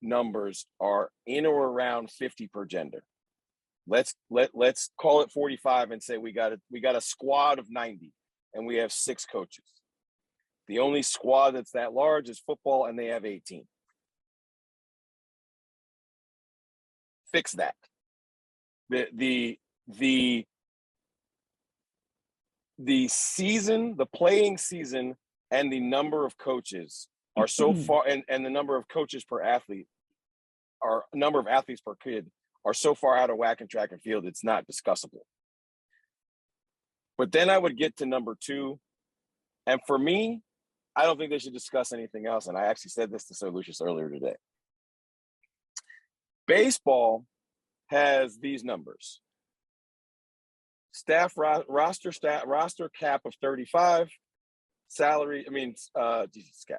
Speaker 4: numbers are in or around 50 per gender. Let's call it 45 and say we got a squad of 90 and we have 6 coaches. The only squad that's that large is football and they have 18. Fix that. The season, the playing season, and the number of coaches are so far, and the number of coaches per athlete, or number of athletes per kid, are so far out of whack in track and field, it's not discussable. But then I would get to number 2, and for me, I don't think they should discuss anything else. And I actually said this to Sir Lucious earlier today. Baseball has these numbers: roster cap of 35, salary.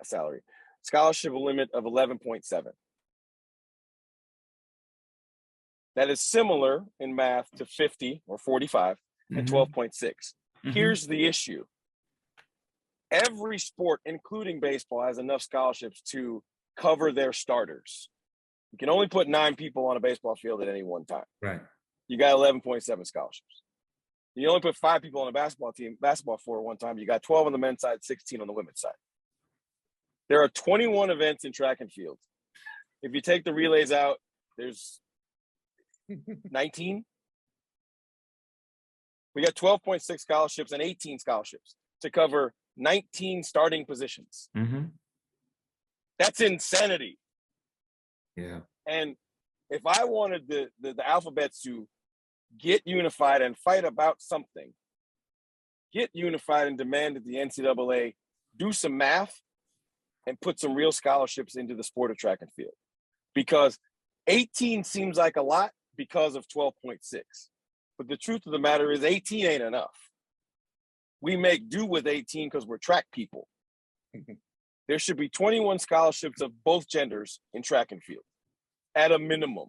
Speaker 4: Salary scholarship limit of 11.7. That is similar in math to 50 or 45 and 12.6. Here's the issue. Every sport, including baseball, has enough scholarships to cover their starters. You can only put 9 people on a baseball field at any one time.
Speaker 6: Right.
Speaker 4: You got 11.7 scholarships. You only put 5 people on a basketball floor at one time. You got 12 on the men's side, 16 on the women's side. There are 21 events in track and field. If you take the relays out, there's 19. We got 12.6 scholarships and 18 scholarships to cover 19 starting positions. That's insanity.
Speaker 6: Yeah.
Speaker 4: And if I wanted the alphabets to get unified and fight about something, get unified and demand that the NCAA do some math and put some real scholarships into the sport of track and field. Because 18 seems like a lot because of 12.6. But the truth of the matter is 18 ain't enough. We make do with 18 because we're track people. There should be 21 scholarships of both genders in track and field at a minimum.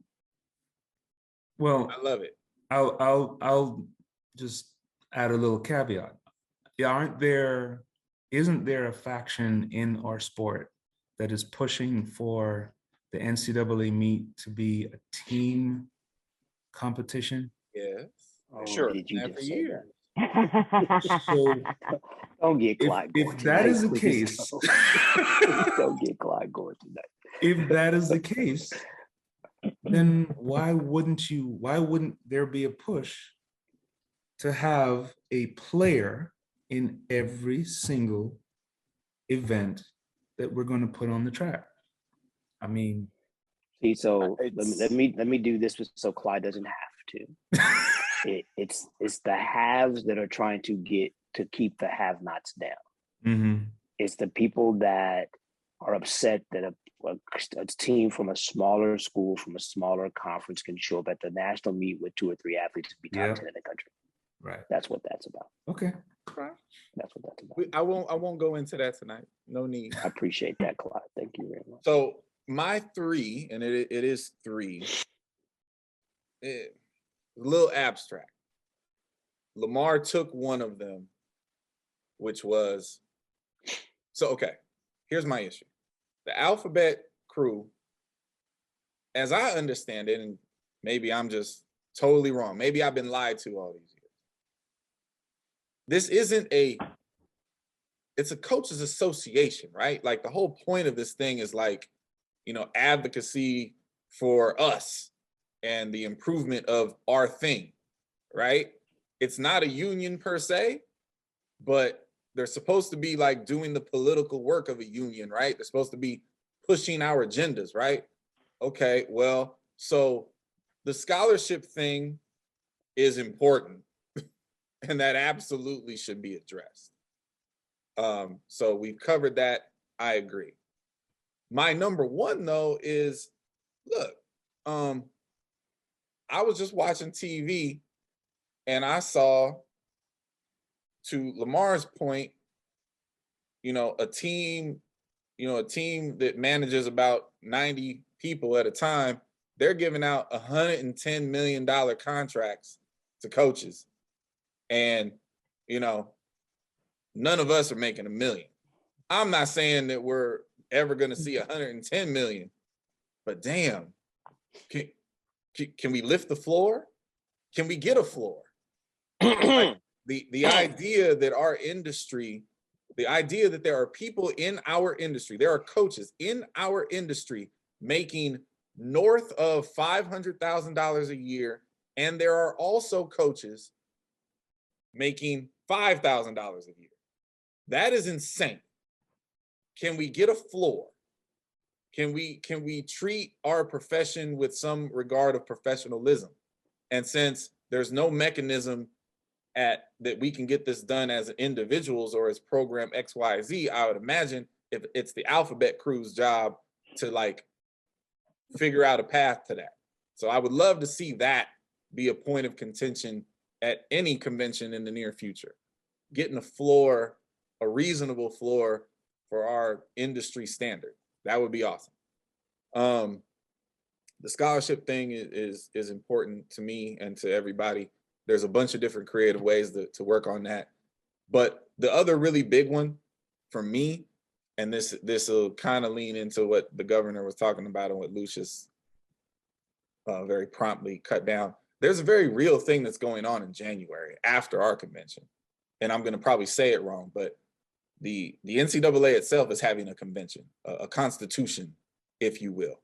Speaker 6: Well,
Speaker 5: I love it.
Speaker 6: I'll just add a little caveat. Isn't there a faction in our sport that is pushing for the NCAA meet to be a team competition?
Speaker 5: Yes.
Speaker 3: Oh,
Speaker 4: Sure.
Speaker 3: did you
Speaker 5: And
Speaker 3: just
Speaker 5: for
Speaker 3: say
Speaker 5: years.
Speaker 6: So
Speaker 3: Don't get Clyde going
Speaker 6: if that
Speaker 3: tonight,
Speaker 6: is the
Speaker 3: please
Speaker 6: case,
Speaker 3: don't get Clyde going tonight.
Speaker 6: if that is the case, then why wouldn't there be a push to have a player in every single event that we're going to put on the track. I mean,
Speaker 3: See, so
Speaker 4: It's-
Speaker 3: let me do this so Clyde doesn't have to. It's the haves that are trying to keep the have-nots down. It's the people that are upset that a team from a smaller school, from a smaller conference can show up at the national meet with 2 or 3 athletes and be top 10 in the country.
Speaker 6: Right.
Speaker 3: That's what that's about.
Speaker 6: Okay.
Speaker 3: That's what that's about.
Speaker 5: I won't go into that tonight. No need.
Speaker 3: I appreciate that, Clyde. Thank you very much.
Speaker 5: So my 3, and it is 3, a little abstract. Lamar took one of them, which was, so okay, here's my issue. The alphabet crew, as I understand it, and maybe I'm just totally wrong, maybe I've been lied to all these years. This isn't it's a coaches association, right? Like the whole point of this thing is like, you know, advocacy for us and the improvement of our thing, right? It's not a union per se, but they're supposed to be like doing the political work of a union, right? They're supposed to be pushing our agendas, right? Okay, well, so the scholarship thing is important and that absolutely should be addressed. So we've covered that. I agree. My number 1 though is, look, I was just watching TV and I saw, to Lamar's point, you know, a team that manages about 90 people at a time, they're giving out $110 million contracts to coaches. And, you know, none of us are making $1 million. I'm not saying that we're ever going to see 110 million, but damn, can we lift the floor? Can we get a floor? Like the idea that our industry, the idea that there are people in our industry, there are coaches in our industry making north of $500,000 a year, and there are also coaches making $5,000 a year. That is insane. Can we get a floor? Can we treat our profession with some regard of professionalism? And since there's no mechanism that we can get this done as individuals or as program XYZ, I would imagine if it's the alphabet crew's job to like figure out a path to that. So I would love to see that be a point of contention at any convention in the near future. Getting a floor, a reasonable floor for our industry standard. That would be awesome. The scholarship thing is important to me and to everybody. There's a bunch of different creative ways to work on that. But the other really big one for me, and this will kind of lean into what the governor was talking about and what Lucious very promptly cut down. There's a very real thing that's going on in January after our convention. And I'm going to probably say it wrong, but the NCAA itself is having a convention, a constitution, if you will.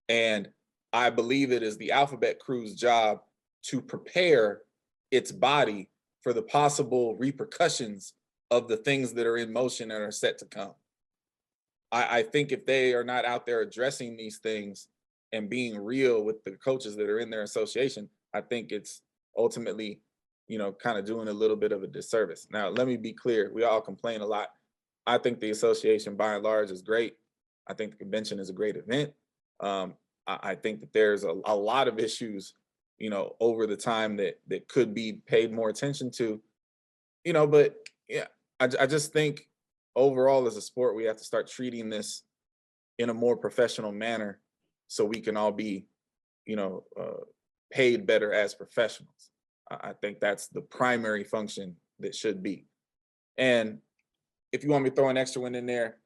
Speaker 5: And I believe it is the alphabet crew's job to prepare its body for the possible repercussions of the things that are in motion and are set to come. I think if they are not out there addressing these things and being real with the coaches that are in their association, I think it's ultimately, you know, kind of doing a little bit of a disservice. Now, let me be clear. We all complain a lot. I think the association by and large is great. I think the convention is a great event. I think that there's a lot of issues, you know, over the time that could be paid more attention to, you know, but yeah, I just think overall as a sport, we have to start treating this in a more professional manner so we can all be, you know, paid better as professionals. I think that's the primary function that should be. And if you want me to throw an extra one in there,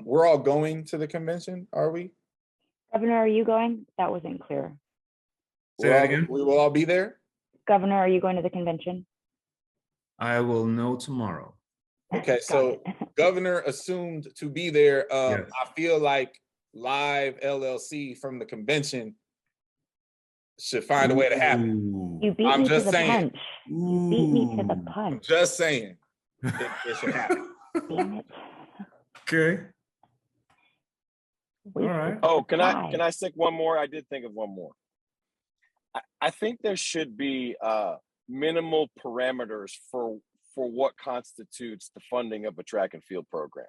Speaker 5: we're all going to the convention, are we?
Speaker 2: Governor, are you going? That wasn't clear.
Speaker 6: Say that again?
Speaker 5: We will all be there?
Speaker 2: Governor, are you going to the convention?
Speaker 6: I will know tomorrow.
Speaker 5: Okay,
Speaker 2: Got
Speaker 5: so
Speaker 2: it.
Speaker 5: Governor assumed to be there.
Speaker 6: Yes.
Speaker 5: I feel like Live LLC from the convention should find a way to happen.
Speaker 6: Ooh.
Speaker 2: You beat
Speaker 5: I'm
Speaker 2: me to
Speaker 5: just
Speaker 2: the
Speaker 5: saying.
Speaker 2: punch. You beat me to the
Speaker 6: Ooh.
Speaker 5: I'm
Speaker 2: punch.
Speaker 5: just saying it should happen.
Speaker 2: Damn it.
Speaker 6: Okay.
Speaker 2: Wasted
Speaker 6: right.
Speaker 4: Oh, can
Speaker 2: supply.
Speaker 4: I stick one more? I did think of one more. I think there should be minimal parameters for what constitutes the funding of a track and field program.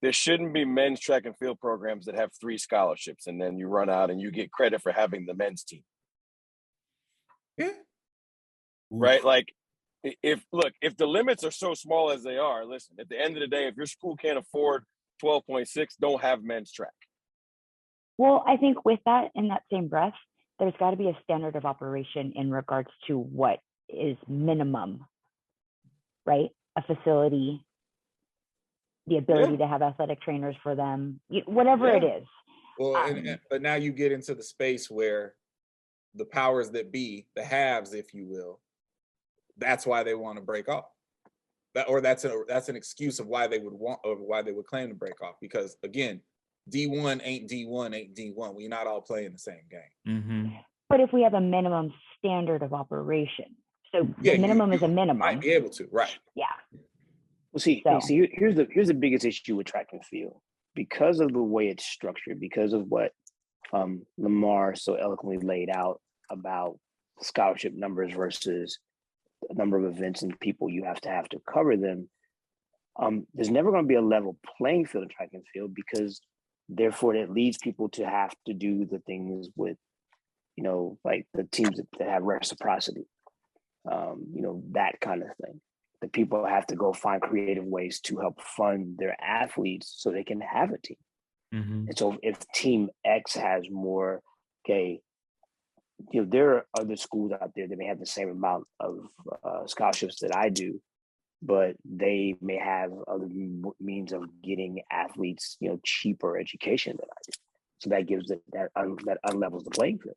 Speaker 4: There shouldn't be men's track and field programs that have 3 scholarships and then you run out and you get credit for having the men's team.
Speaker 5: Yeah.
Speaker 4: Right? Like if the limits are so small as they are, listen, at the end of the day, if your school can't afford 12.6, don't have men's track.
Speaker 2: Well, I think with that, in that same breath, there's got to be a standard of operation in regards to what is minimum, right? A facility, the ability to have athletic trainers for them, whatever it is.
Speaker 5: Well, but now you get into the space where the powers that be, the haves, if you will, that's why they want to break off. That's an excuse of why they would want, or why they would claim to break off. Because again, D1 ain't D1 ain't D1. We're not all playing the same game.
Speaker 6: Mm-hmm.
Speaker 2: But if we have a minimum standard of operation, so the minimum is a minimum.
Speaker 5: Might be able to, right?
Speaker 2: Yeah.
Speaker 3: Well, see, here's the biggest issue with track and field. Because of the way it's structured, because of what Lamar so eloquently laid out about scholarship numbers versus the number of events and people you have to cover them, there's never going to be a level playing field in track and field, because therefore it leads people to have to do the things with, like the teams that have reciprocity, that kind of thing. The people have to go find creative ways to help fund their athletes so they can have a team.
Speaker 6: Mm-hmm.
Speaker 3: And so if team X has more, there are other schools out there that may have the same amount of scholarships that I do, but they may have other means of getting athletes, cheaper education than I do. So that gives that unlevels the playing field.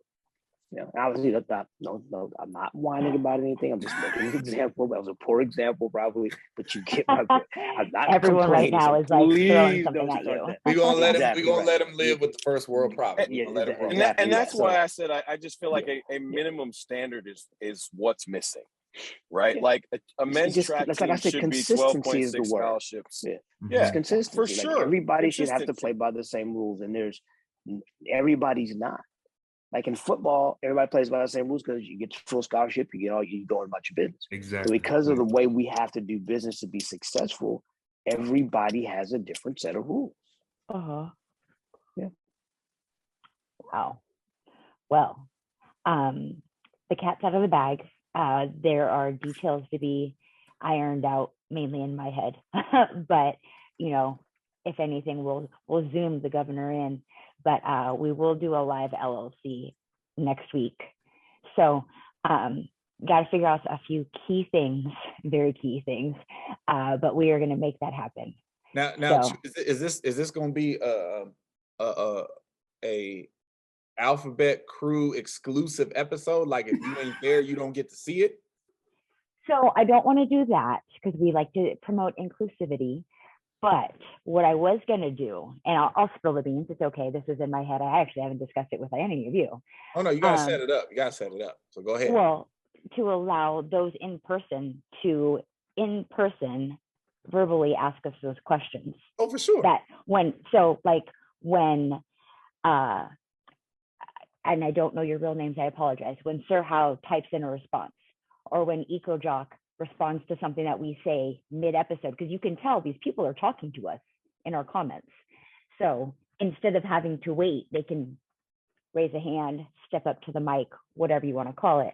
Speaker 3: Obviously, I'm not whining about anything. I'm just making an example. That was a poor example, probably, but you get my point. I'm not
Speaker 2: Everyone right now is like throwing something
Speaker 3: don't
Speaker 2: at you.
Speaker 5: We're gonna let him.
Speaker 3: Exactly
Speaker 5: We're gonna let him live with the first world problem.
Speaker 4: And that's why I said I just feel like a minimum standard is what's missing, right?
Speaker 3: Yeah.
Speaker 4: Like a men's track
Speaker 3: like
Speaker 4: team
Speaker 3: I said,
Speaker 4: should be
Speaker 3: consistency is the
Speaker 4: 12.6
Speaker 3: word.
Speaker 4: scholarships.
Speaker 3: Yeah,
Speaker 4: Yeah,
Speaker 3: consistency.
Speaker 4: for
Speaker 3: Like,
Speaker 4: sure.
Speaker 3: everybody should have to play by the same rules, and everybody's not. Like in football, everybody plays by the same rules because you get full scholarship, you go about your business.
Speaker 6: Exactly.
Speaker 3: So because of the way we have to do business to be successful, everybody has a different set of rules. Yeah.
Speaker 2: Wow. Well, the cat's out of the bag. There are details to be ironed out, mainly in my head. But if anything, we'll zoom the governor in. But we will do a live LLC next week. So got to figure out a few key things, very key things. But we are going to make that happen.
Speaker 5: Now, so, is this going to be a Alphabet Crew exclusive episode? Like if you ain't there, you don't get to see it?
Speaker 2: So I don't want to do that because we like to promote inclusivity. But what I was going to do, and I'll spill the beans. It's okay. This is in my head. I actually haven't discussed it with any of you.
Speaker 5: Oh, no, you got to set it up. You got to set it up. So go ahead.
Speaker 2: Well, to allow those in person to verbally ask us those questions.
Speaker 5: Oh, for sure.
Speaker 2: And I don't know your real names, I apologize. When Sir How types in a response, or when EcoJock responds to something that we say mid-episode, because you can tell these people are talking to us in our comments. So instead of having to wait, they can raise a hand, step up to the mic, whatever you want to call it,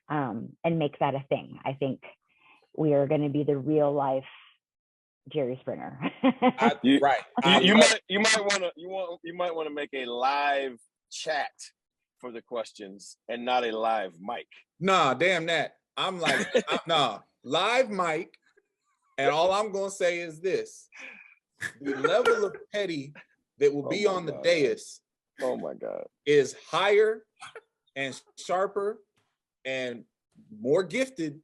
Speaker 2: and make that a thing. I think we are going to be the real life Jerry Springer.
Speaker 4: You might want to make a live chat for the questions and not a live mic.
Speaker 5: Nah, damn that. I'm like, nah, live mic. And all I'm going to say is this: the level of petty that will be on the dais,
Speaker 4: oh my God,
Speaker 5: is higher and sharper and more gifted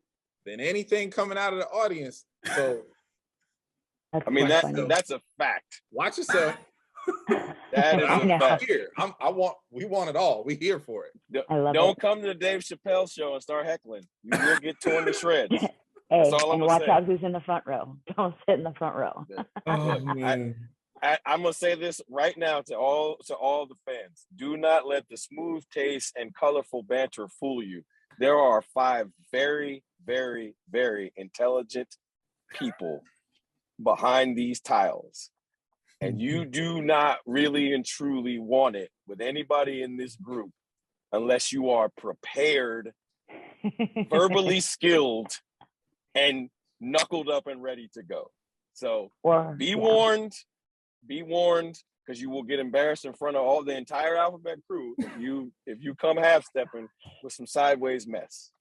Speaker 5: than anything coming out of the audience. So,
Speaker 4: that's a fact.
Speaker 5: Watch yourself.
Speaker 4: That is
Speaker 2: I
Speaker 4: a
Speaker 2: know.
Speaker 4: fact.
Speaker 5: Here, we want it all. We here for it.
Speaker 2: I love
Speaker 4: Don't
Speaker 2: it.
Speaker 4: come to the Dave Chappelle show and start heckling. You will get torn to shreds.
Speaker 2: Hey,
Speaker 4: That's all I'm
Speaker 2: and
Speaker 4: gonna
Speaker 2: watch
Speaker 4: say.
Speaker 2: out who's in the front row. Don't sit in the front row.
Speaker 6: Oh man.
Speaker 4: I'm gonna say this right now to all the fans. Do not let the smooth taste and colorful banter fool you. There are 5 very, very, very intelligent people behind these tiles. And you do not really and truly want it with anybody in this group unless you are prepared, verbally skilled, and knuckled up and ready to go. So be warned, because you will get embarrassed in front of all the entire alphabet crew if you come half-stepping with some sideways mess.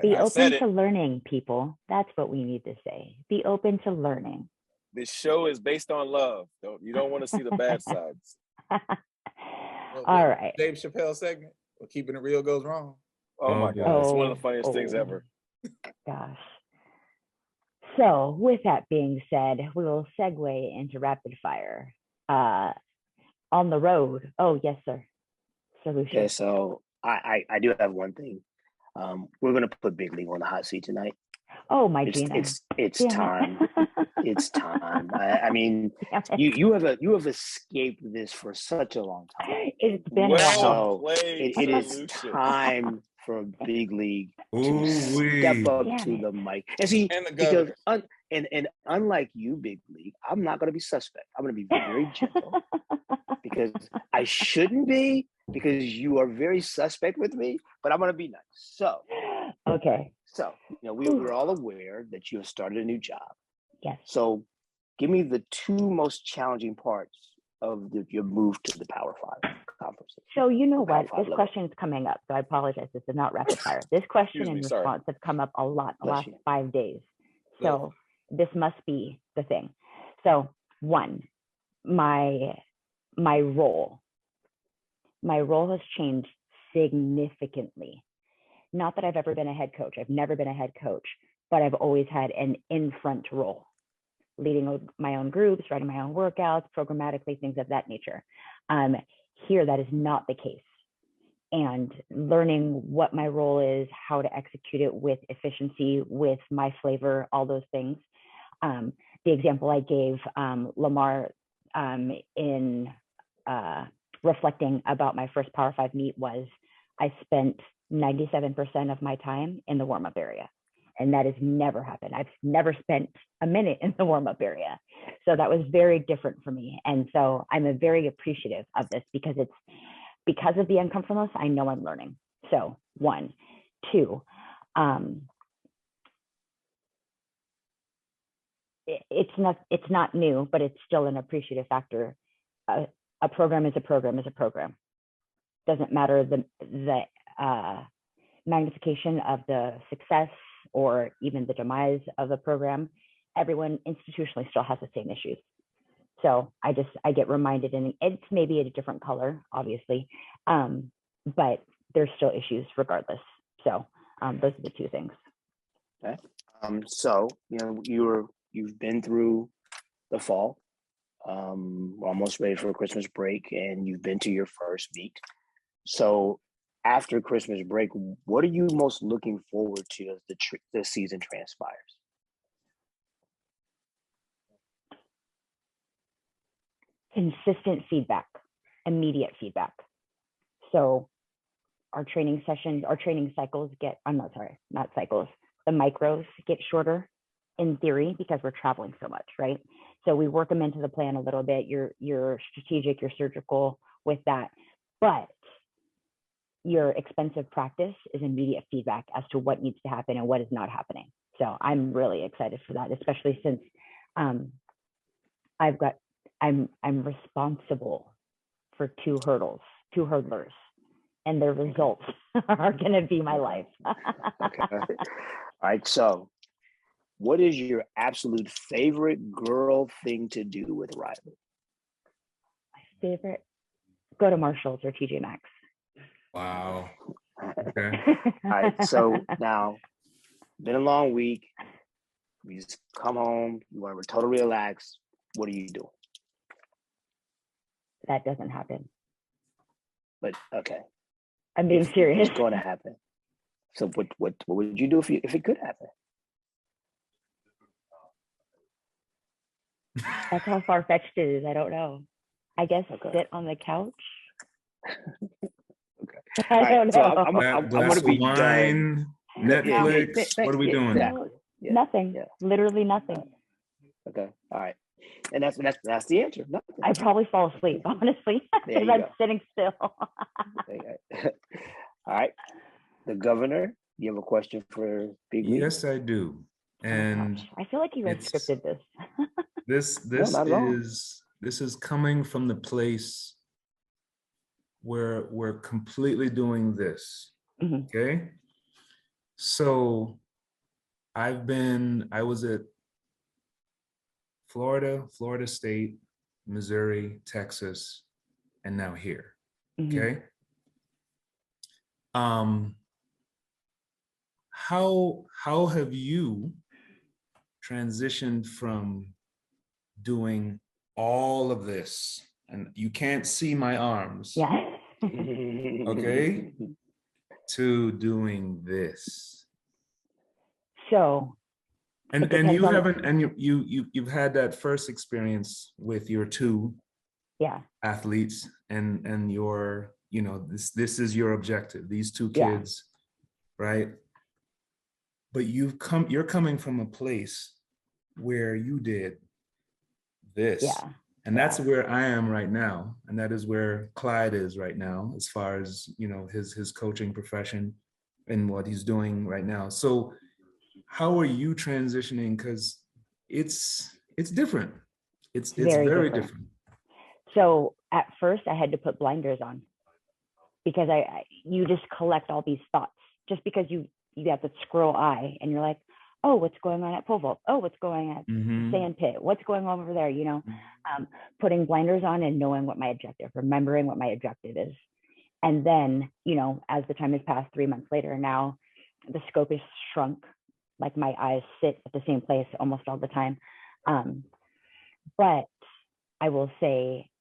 Speaker 2: Be
Speaker 4: I
Speaker 2: open
Speaker 4: said it.
Speaker 2: to learning, people. That's what we need to say. Be open to learning.
Speaker 4: This show is based on love. You don't want to see the bad sides.
Speaker 2: All right.
Speaker 5: Dave Chappelle segment. Well, keeping it real goes wrong.
Speaker 4: Oh my God, it's one of the funniest things
Speaker 2: Oh.
Speaker 4: ever.
Speaker 2: Gosh. So with that being said, we will segue into rapid fire. On the road. Oh, yes, sir. Sir Lucious.
Speaker 3: Okay, so I do have one thing. We're gonna put Big League on the hot seat tonight.
Speaker 2: Oh, my Gina.
Speaker 3: It's
Speaker 2: Damn
Speaker 3: time.
Speaker 2: it.
Speaker 3: It's time. I mean,
Speaker 2: Damn it.
Speaker 3: you have escaped this for such a long time.
Speaker 2: It's been
Speaker 4: Well
Speaker 2: a while.
Speaker 3: So
Speaker 4: played,
Speaker 3: it
Speaker 4: Sir
Speaker 3: is
Speaker 4: Lucious.
Speaker 3: time for Big League to
Speaker 6: Ooh-wee.
Speaker 3: step up
Speaker 2: Damn
Speaker 3: to
Speaker 2: it.
Speaker 3: the mic. And see,
Speaker 5: And the
Speaker 3: because
Speaker 5: governor.
Speaker 3: and unlike you, Big League, I'm not gonna be suspect. I'm gonna be very gentle because I shouldn't be, because you are very suspect with me, but I'm gonna be nice. So
Speaker 2: Okay.
Speaker 3: we're all aware that you have started a new job.
Speaker 2: Yes.
Speaker 3: So give me the 2 most challenging parts of your move to the Power 5 conferences.
Speaker 2: So you know
Speaker 3: Power
Speaker 2: what?
Speaker 3: 5
Speaker 2: This
Speaker 3: level.
Speaker 2: question is coming up. So I apologize. This is not rapid fire. This question
Speaker 4: Excuse
Speaker 2: and
Speaker 4: me, sorry.
Speaker 2: response have come up a lot the
Speaker 3: Bless
Speaker 2: last
Speaker 3: you.
Speaker 2: 5 days. So this must be the thing. So 1, my role. My role has changed significantly. Not that I've ever been a head coach. I've never been a head coach, but I've always had an in-front role, leading my own groups, writing my own workouts, programmatically, things of that nature. Here, that is not the case. And learning what my role is, how to execute it with efficiency, with my flavor, all those things. The example I gave Lamar in reflecting about my first Power 5 meet was I spent 97% of my time in the warm-up area. And that has never happened. I've never spent a minute in the warm-up area. So that was very different for me. And so I'm very appreciative of this because of the uncomfortableness, I know I'm learning. So 1, 2, it's not new, but it's still an appreciative factor. A program is a program is a program. Doesn't matter the magnification of the success or even the demise of the program. Everyone institutionally still has the same issues. So I get reminded, and it's maybe a different color, obviously, but there's still issues regardless. So those are the 2 things.
Speaker 3: Okay. So you've been through the fall. We're almost ready for a Christmas break, and you've been to your first meet. So after Christmas break, what are you most looking forward to as the season transpires?
Speaker 2: Consistent feedback, immediate feedback. So our training cycles get, the micros get shorter in theory because we're traveling so much, right? So we work them into the plan a little bit. You're strategic, you're surgical with that. But your expensive practice is immediate feedback as to what needs to happen and what is not happening. So I'm really excited for that, especially since I'm responsible for 2 hurdlers, and their results are going to be my life.
Speaker 3: Okay. All right. So what is your absolute favorite girl thing to do with Riley?
Speaker 2: My favorite, go to Marshall's or TJ Maxx.
Speaker 6: Wow. Okay.
Speaker 3: All right. So now, been a long week. You just come home. You want to totally relax. What are you doing?
Speaker 2: that doesn't happen.
Speaker 3: But okay,
Speaker 2: I'm being serious.
Speaker 3: it's going to happen. So what would you do if it could happen?
Speaker 2: That's how far-fetched it is. I don't know. I guess
Speaker 3: Okay.
Speaker 2: sit on the couch.
Speaker 3: Okay.
Speaker 2: I don't
Speaker 3: So
Speaker 2: know.
Speaker 3: I'm
Speaker 6: Glass
Speaker 3: going to be
Speaker 6: of wine, Netflix. What are we doing?
Speaker 3: Exactly. Yeah.
Speaker 2: Nothing.
Speaker 3: Yeah.
Speaker 2: Literally nothing.
Speaker 3: Okay. All right. And that's the answer. Nothing.
Speaker 2: I'd probably fall asleep, honestly,
Speaker 3: There
Speaker 2: because
Speaker 3: you
Speaker 2: I'm
Speaker 3: go.
Speaker 2: sitting still.
Speaker 3: Okay. All right. The governor, you have a question for Big Lee?
Speaker 6: Yes, I do. And
Speaker 2: I feel like you guys
Speaker 6: it's-
Speaker 2: scripted this.
Speaker 3: No, not at all.
Speaker 6: this is coming from the place where we're completely doing this.
Speaker 2: Mhm.
Speaker 6: Okay. So I was at Florida State, Missouri, Texas, and now here.
Speaker 2: Mhm.
Speaker 6: Okay. How have you transitioned from doing all of this, and you can't see my arms,
Speaker 2: Yeah.
Speaker 6: okay, to doing this?
Speaker 2: So
Speaker 6: And
Speaker 2: it
Speaker 6: you
Speaker 2: depends on-
Speaker 6: haven't, and you've had that first experience with your two
Speaker 2: yeah.
Speaker 6: athletes, and your, this is your objective, these two
Speaker 2: Yeah.
Speaker 6: kids, right? But you're coming from a place where you did this.
Speaker 2: Yeah.
Speaker 6: And that's where I am right now. And that is where Clyde is right now, as far as, his coaching profession and what he's doing right now. So how are you transitioning? Because it's different. It's very different.
Speaker 2: So at first I had to put blinders on because you just collect all these thoughts just because you have the squirrel eye and you're like, oh, what's going on at pole vault? Oh, what's going on at sand pit? What's going on over there? Putting blinders on and knowing what my objective, remembering what my objective is. And then, as the time has passed 3 months later, now the scope is shrunk. Like my eyes sit at the same place almost all the time. But I will say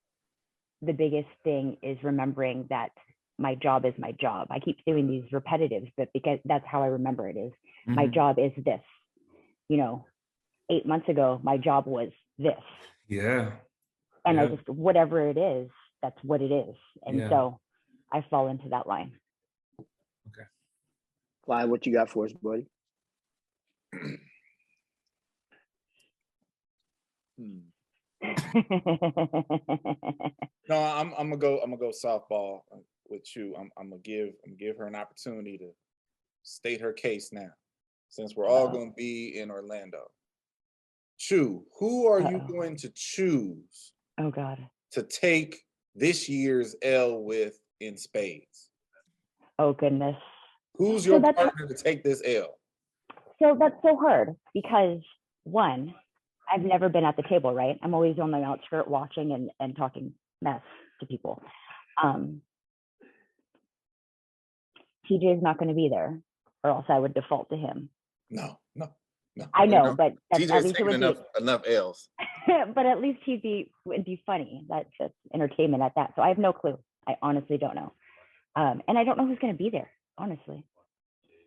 Speaker 2: the biggest thing is remembering that my job is my job. I keep doing these repetitives, but because that's how I remember it is. My job is this. 8 months ago, my job was this.
Speaker 6: Yeah.
Speaker 2: And
Speaker 6: Yeah.
Speaker 2: I just, whatever it is, that's what it is. And
Speaker 6: Yeah.
Speaker 2: so I fall into that line.
Speaker 3: Clyde, what you got for us, buddy?
Speaker 5: No, I'm gonna go softball with you. I'm gonna give her an opportunity to state her case now, since we're all gonna be in Orlando. Chew, who are you going to choose?
Speaker 2: Oh God.
Speaker 5: To take this year's L with in spades?
Speaker 2: Oh goodness.
Speaker 5: Who's your partner to take this L?
Speaker 2: So that's so hard because one, I've never been at the table, right? I'm always on the outskirt watching and talking mess to people. TJ is not going to be there, or else I would default to him.
Speaker 5: No.
Speaker 2: I know, but
Speaker 5: TJ's taking enough L's.
Speaker 2: But at least would be funny. That's just entertainment at that. So I have no clue. I honestly don't know. And I don't know who's going to be there, honestly.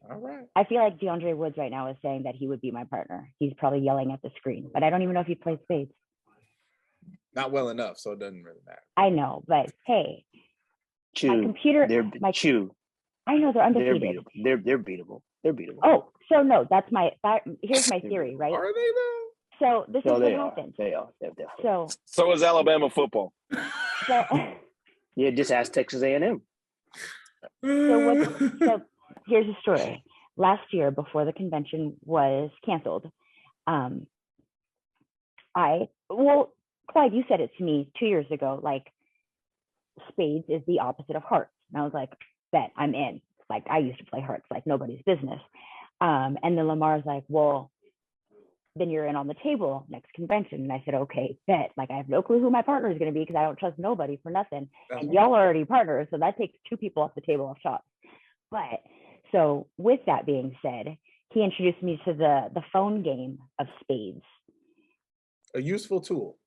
Speaker 5: All right.
Speaker 2: I feel like DeAndre Woods right now is saying that he would be my partner. He's probably yelling at the screen, but I don't even know if he plays spades.
Speaker 5: Not well enough, so it doesn't really matter.
Speaker 2: I know, but hey,
Speaker 3: Chew.
Speaker 2: my computer,
Speaker 3: Chew.
Speaker 2: I know they're undefeated.
Speaker 3: They're beatable. They're beatable.
Speaker 2: Oh, so no, here's my theory, right?
Speaker 5: Are they though?
Speaker 2: So this is what happened.
Speaker 3: They are. They're definitely.
Speaker 4: So is Alabama football.
Speaker 3: Yeah, just ask Texas A&M.
Speaker 2: So here's the story. Last year, before the convention was canceled, Clyde, you said it to me 2 years ago, like spades is the opposite of hearts. And I was like, bet, I'm in. Like I used to play hearts like nobody's business. And then Lamar's like, well, then you're in on the table next convention. And I said, okay, bet. Like I have no clue who my partner is going to be because I don't trust nobody for nothing. And y'all are already partners. So that takes 2 people off the table of shots. But so with that being said, he introduced me to the phone game of spades.
Speaker 5: A useful tool.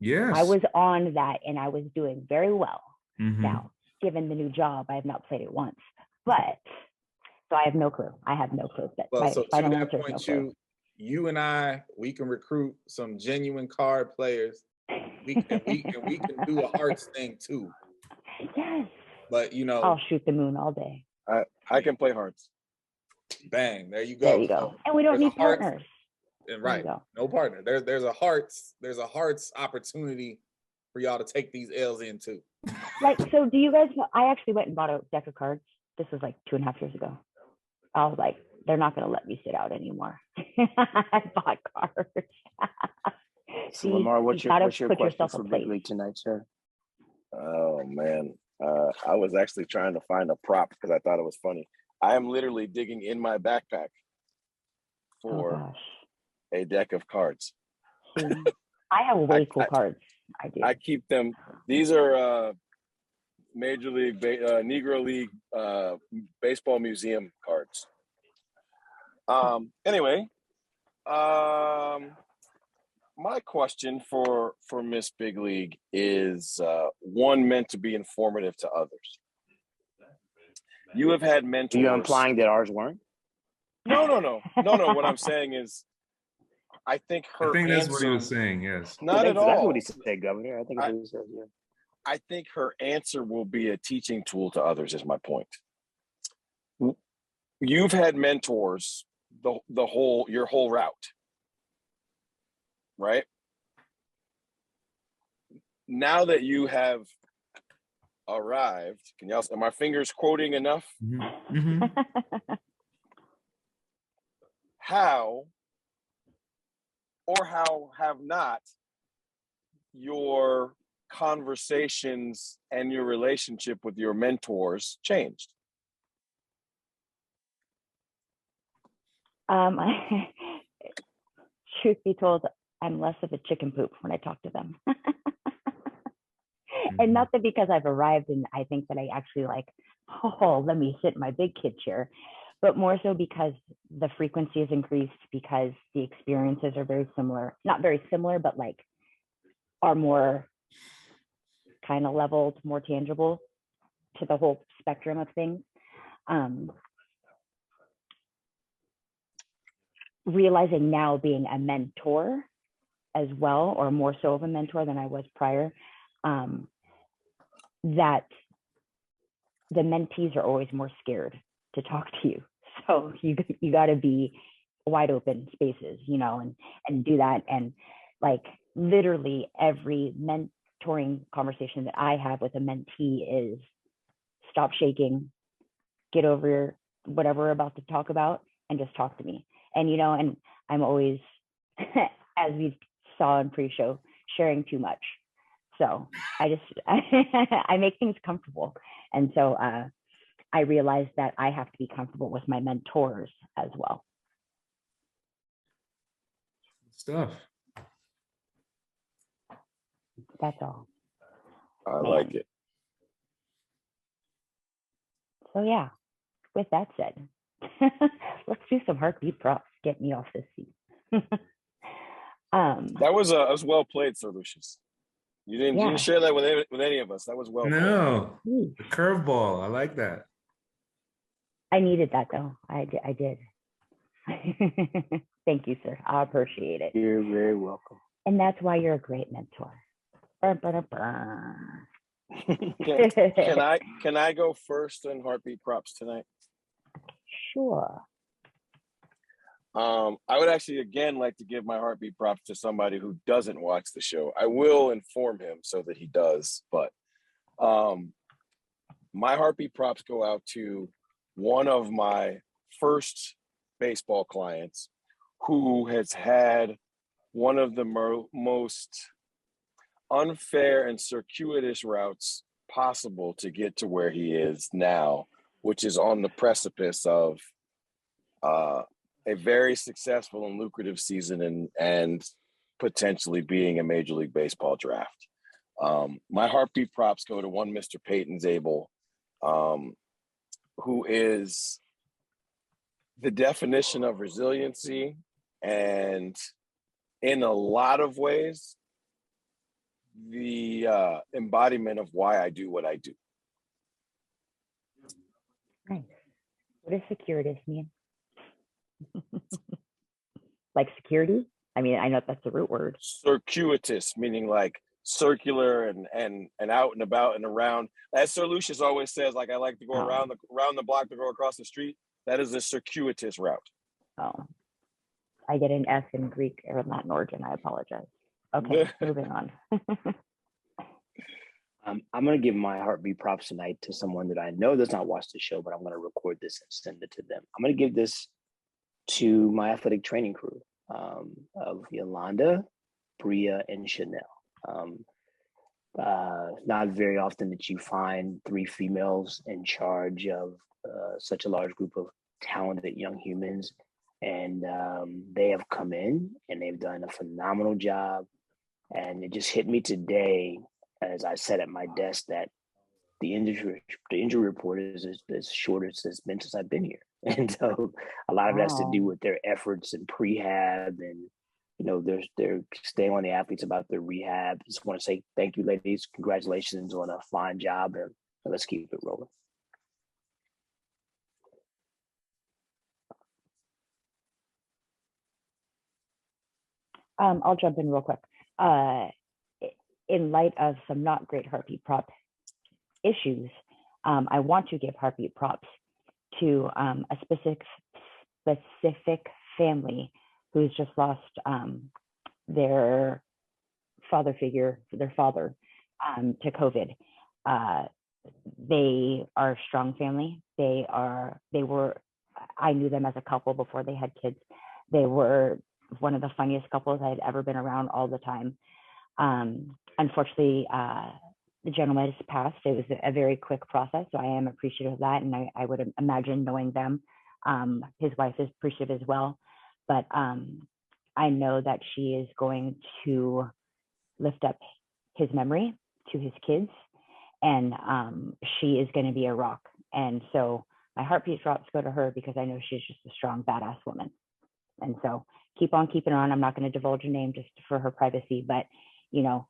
Speaker 6: Yes.
Speaker 2: I was on that and I was doing very well.
Speaker 6: Mhm.
Speaker 2: Now, given the new job, I have not played it once, but so I have no clue. I have no clue. But
Speaker 5: Well,
Speaker 2: my
Speaker 5: so to
Speaker 2: final
Speaker 5: that
Speaker 2: answer is
Speaker 5: point,
Speaker 2: no clue.
Speaker 5: you and I, we can recruit some genuine card players. We can do a hearts thing too.
Speaker 2: Yes.
Speaker 5: But you know,
Speaker 2: I'll shoot the moon all day.
Speaker 4: I can play hearts.
Speaker 5: bang, there you go.
Speaker 2: There you go.
Speaker 5: So
Speaker 2: And we don't
Speaker 5: there's a
Speaker 2: need
Speaker 5: hearts-
Speaker 2: partners.
Speaker 5: and
Speaker 2: There you
Speaker 5: right,
Speaker 2: go.
Speaker 5: no partner. There's a hearts opportunity for y'all to take these L's in too.
Speaker 2: Like, so do you guys know, I actually went and bought a deck of cards. This was like 2.5 years ago. I was like, they're not going to let me sit out anymore. I bought cards.
Speaker 3: So
Speaker 2: See,
Speaker 3: Lamar,
Speaker 2: you
Speaker 3: what's
Speaker 2: gotta
Speaker 3: your
Speaker 2: put
Speaker 3: question
Speaker 2: yourself
Speaker 3: for
Speaker 2: a
Speaker 3: Big
Speaker 2: place.
Speaker 3: League tonight, sir?
Speaker 4: Oh man, I was actually trying to find a prop because I thought it was funny. I am literally digging in my backpack
Speaker 2: Oh
Speaker 4: for
Speaker 2: gosh.
Speaker 4: a deck of cards.
Speaker 2: See, I have way cool cards. I do.
Speaker 4: I keep them. These are Major League, Negro League Baseball Museum cards. Anyway, my question for Miss Big League is one meant to be informative to others. You have had mentors.
Speaker 3: Are you implying that ours weren't?
Speaker 4: No. What I'm saying is, I think her
Speaker 6: I think that's
Speaker 4: answer,
Speaker 6: what he was saying. Yes.
Speaker 4: Not
Speaker 3: That's
Speaker 4: at all.
Speaker 3: exactly what he said, Governor. I think that's what he said. Yeah.
Speaker 4: I think her answer will be a teaching tool to others, is my point. You've had mentors your whole route, right? Now that you have arrived, are my fingers quoting enough?
Speaker 6: Mhm.
Speaker 4: How or how have not your conversations and your relationship with your mentors changed?
Speaker 2: Truth be told, I'm less of a chicken poop when I talk to them. And not that because I've arrived and I think that I actually like, oh, let me sit in my big kid chair, but more so because the frequency has increased, because the experiences are very similar, not very similar, but like are more kind of leveled, more tangible to the whole spectrum of things. Realizing now being a mentor as well, or more so of a mentor than I was prior, that the mentees are always more scared to talk to you. So you got to be wide open spaces, you know, and do that. And like literally every mentoring conversation that I have with a mentee is stop shaking, get over whatever we're about to talk about and just talk to me. And, you know, and I'm always, as we saw in pre-show, sharing too much. So I make things comfortable. And so I realized that I have to be comfortable with my mentors as well.
Speaker 6: Stuff.
Speaker 2: That's all.
Speaker 4: I like it.
Speaker 2: So yeah, with that said, let's do some heartbeat props. Get me off this seat.
Speaker 4: That was well played, Sir Lucious. You didn't share that with any of us. That was well played.
Speaker 6: No, the curveball. I like that.
Speaker 2: I needed that though. I did. Thank you, sir. I appreciate it.
Speaker 3: You're very welcome.
Speaker 2: And that's why you're a great mentor.
Speaker 4: Can I go first in heartbeat props tonight?
Speaker 2: Sure.
Speaker 4: I would actually again like to give my heartbeat props to somebody who doesn't watch the show. I will inform him so that he does, but my heartbeat props go out to one of my first baseball clients who has had one of the most unfair and circuitous routes possible to get to where he is now, which is on the precipice of a very successful and lucrative season and potentially being a Major League Baseball draft. My heartbeat props go to one Mr. Peyton Zabel, who is the definition of resiliency, and in a lot of ways, the embodiment of why I do what I do.
Speaker 2: Nice. What does securitas mean? Like security? I mean, I know that's a root word.
Speaker 4: Circuitous, meaning like circular and out and about and around. As Sir Lucious always says, like I like to go around the block to go across the street. That is a circuitous route.
Speaker 2: Oh, I get an S in Greek or Latin origin. I apologize. Okay, moving on.
Speaker 3: I'm going to give my heartbeat props tonight to someone that I know does not watch the show, but I'm going to record this and send it to them. I'm going to give this to my athletic training crew of Yolanda, Bria, and Chanel. Not very often that you find 3 females in charge of such a large group of talented young humans. And they have come in and they've done a phenomenal job. And it just hit me today as I sat at my desk that the injury report is as short as it's been since I've been here. And so a lot of it has to do with their efforts in prehab and, you know, they're staying on the athletes about their rehab. Just want to say thank you, ladies. Congratulations on a fine job, and let's keep it rolling.
Speaker 2: I'll jump in real quick. In light of some not great heartbeat prop issues, I want to give heartbeat props to a specific family who's just lost their father figure, their father, to COVID. They are a strong family. They were, I knew them as a couple before they had kids. They were one of the funniest couples I had ever been around all the time. Unfortunately, the gentleman has passed. It was a very quick process, so I am appreciative of that. And I would imagine knowing them, his wife is appreciative as well. But I know that she is going to lift up his memory to his kids, and she is going to be a rock. And so my heartbeat drops go to her because I know she's just a strong, badass woman. And so keep on keeping her on. I'm not going to divulge a name just for her privacy, but you know,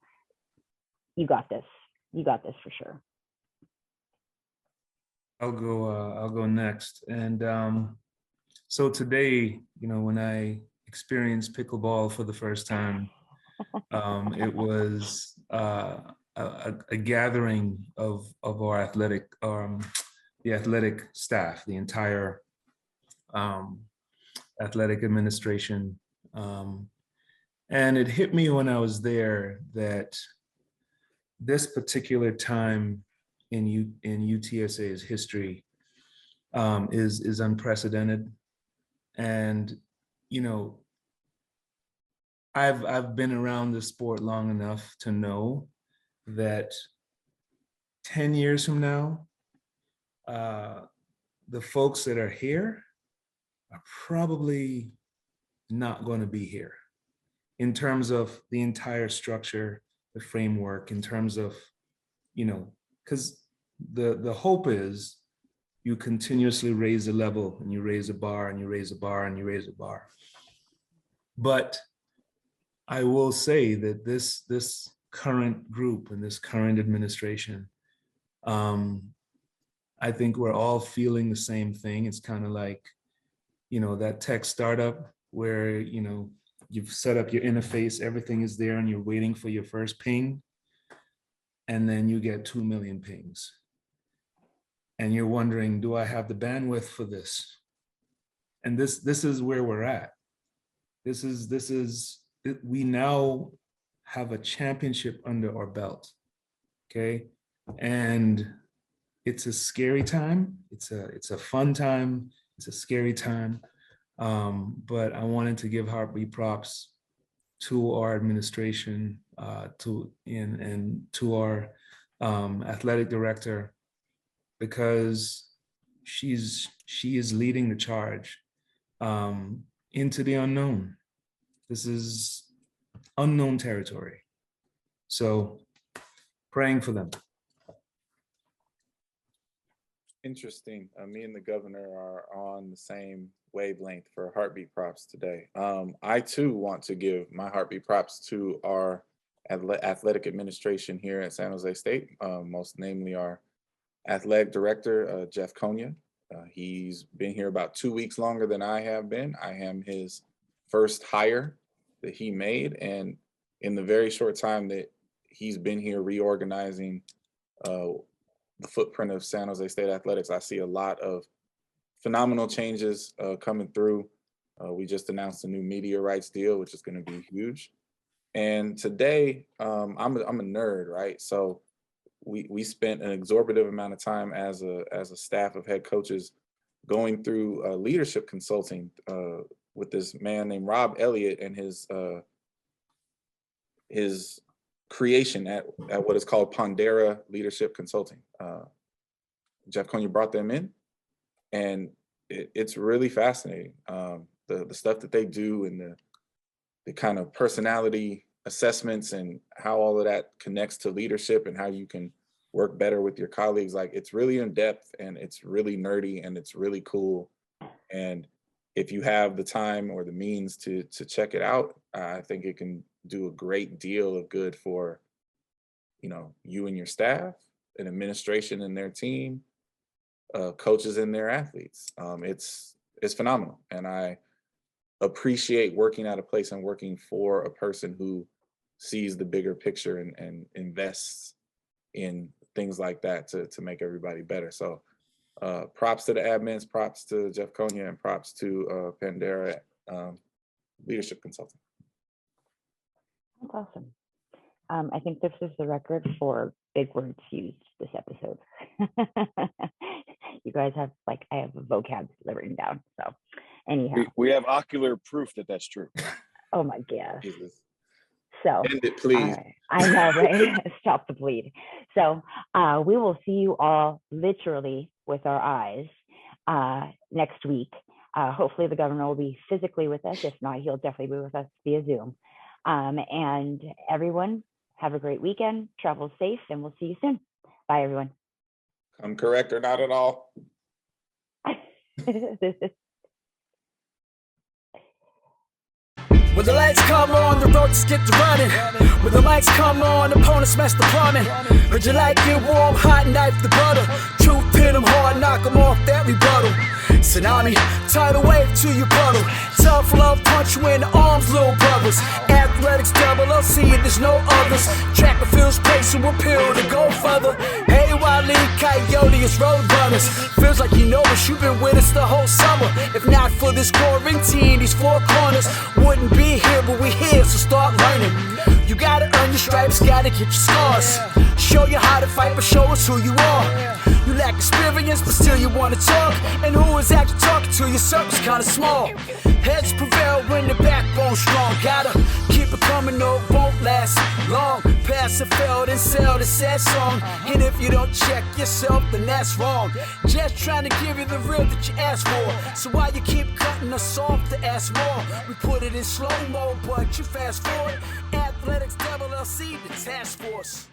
Speaker 2: you got this. You got this for sure.
Speaker 6: I'll go next. And so today, you know, when I experienced pickleball for the first time, it was a gathering of our athletic, the athletic staff, the entire athletic administration. And it hit me when I was there that this particular time in UTSA's history is unprecedented. And, you know, I've been around the sport long enough to know that 10 years from now, the folks that are here are probably not going to be here in terms of the entire structure, the framework, in terms of, you know, because the hope is you continuously raise the level and you raise a bar and you raise a bar and you raise a bar. But I will say that this current group and this current administration, I think we're all feeling the same thing. It's kind of like, you know, that tech startup where, you know, you've set up your interface, everything is there and you're waiting for your first ping. And then you get 2 million pings. And you're wondering, do I have the bandwidth for this? And this is where we're at. We now have a championship under our belt, okay? And it's a scary time. It's a fun time. It's a scary time. But I wanted to give heartbeat props to our administration, and to our athletic director, because she is leading the charge into the unknown. This is unknown territory. So praying for them.
Speaker 5: Interesting. Me and the governor are on the same wavelength for heartbeat props today. I too want to give my heartbeat props to our athletic administration here at San Jose State, most namely our athletic director, Jeff Konya. He's been here about 2 weeks longer than I have been. I am his first hire that he made. And in the very short time that he's been here reorganizing the footprint of San Jose State athletics, I see a lot of phenomenal changes coming through. We just announced a new media rights deal, which is going to be huge. And today, I'm a nerd, right? So we spent an exorbitant amount of time as a staff of head coaches going through leadership consulting with this man named Rob Elliott and his creation at what is called Pondera Leadership Consulting. Jeff Konya brought them in, and it's really fascinating. The stuff that they do and the kind of personality assessments and how all of that connects to leadership and how you can work better with your colleagues. Like, it's really in depth and it's really nerdy and it's really cool. And if you have the time or the means to check it out, I think it can do a great deal of good for, you and your staff, an administration and their team, coaches and their athletes. It's phenomenal. And I appreciate working at a place and working for a person who sees the bigger picture and invests in things like that to make everybody better. So props to the admins, props to Jeff Konya, and props to Pandera Leadership Consulting.
Speaker 2: That's awesome. I think this is the record for big words used this episode. You guys have, I have a vocab written down. So anyhow.
Speaker 4: We have ocular proof that that's true.
Speaker 2: Oh my gosh.
Speaker 5: Jesus.
Speaker 2: So
Speaker 5: end it, please.
Speaker 2: I know, right? Stop the bleed. So we will see you all literally with our eyes next week. Hopefully the governor will be physically with us. If not, he'll definitely be with us via Zoom. And everyone, have a great weekend. Travel safe, and we'll see you soon. Bye, everyone.
Speaker 5: I'm correct or not at all.
Speaker 1: When the lights come on, the road just get to running. When the lights come on, opponents mess the plumbing. Heard you like it warm, hot, knife the butter. Truth pin them hard, knock them off that rebuttal. Tsunami, tidal wave to your puddle. Tough love, punch you in the arms, little brothers. Athletics, LLC, there's no others. Track and field's place and repeal to go further. Hey, Wile E. Coyote, it's road runners. Feels like you know us, you've been with us the whole summer. If not for this quarantine, these four corners wouldn't be here, but we're here, so start learning. You gotta earn your stripes, gotta get your scars. Show you how to fight, but show us who you are. You lack experience, but still you wanna talk. And who is actually talking to? Your circle's kinda small. Heads prevail when the backbone's strong. Gotta keep it coming, no, it won't last long. Pass and fail, then sell the sad song. And if you don't check yourself, then that's wrong. Just trying to give you the real that you asked for. So why you keep cutting us off to ask more? We put it in slow-mo, but you fast forward. Athletics, LLC, the task force.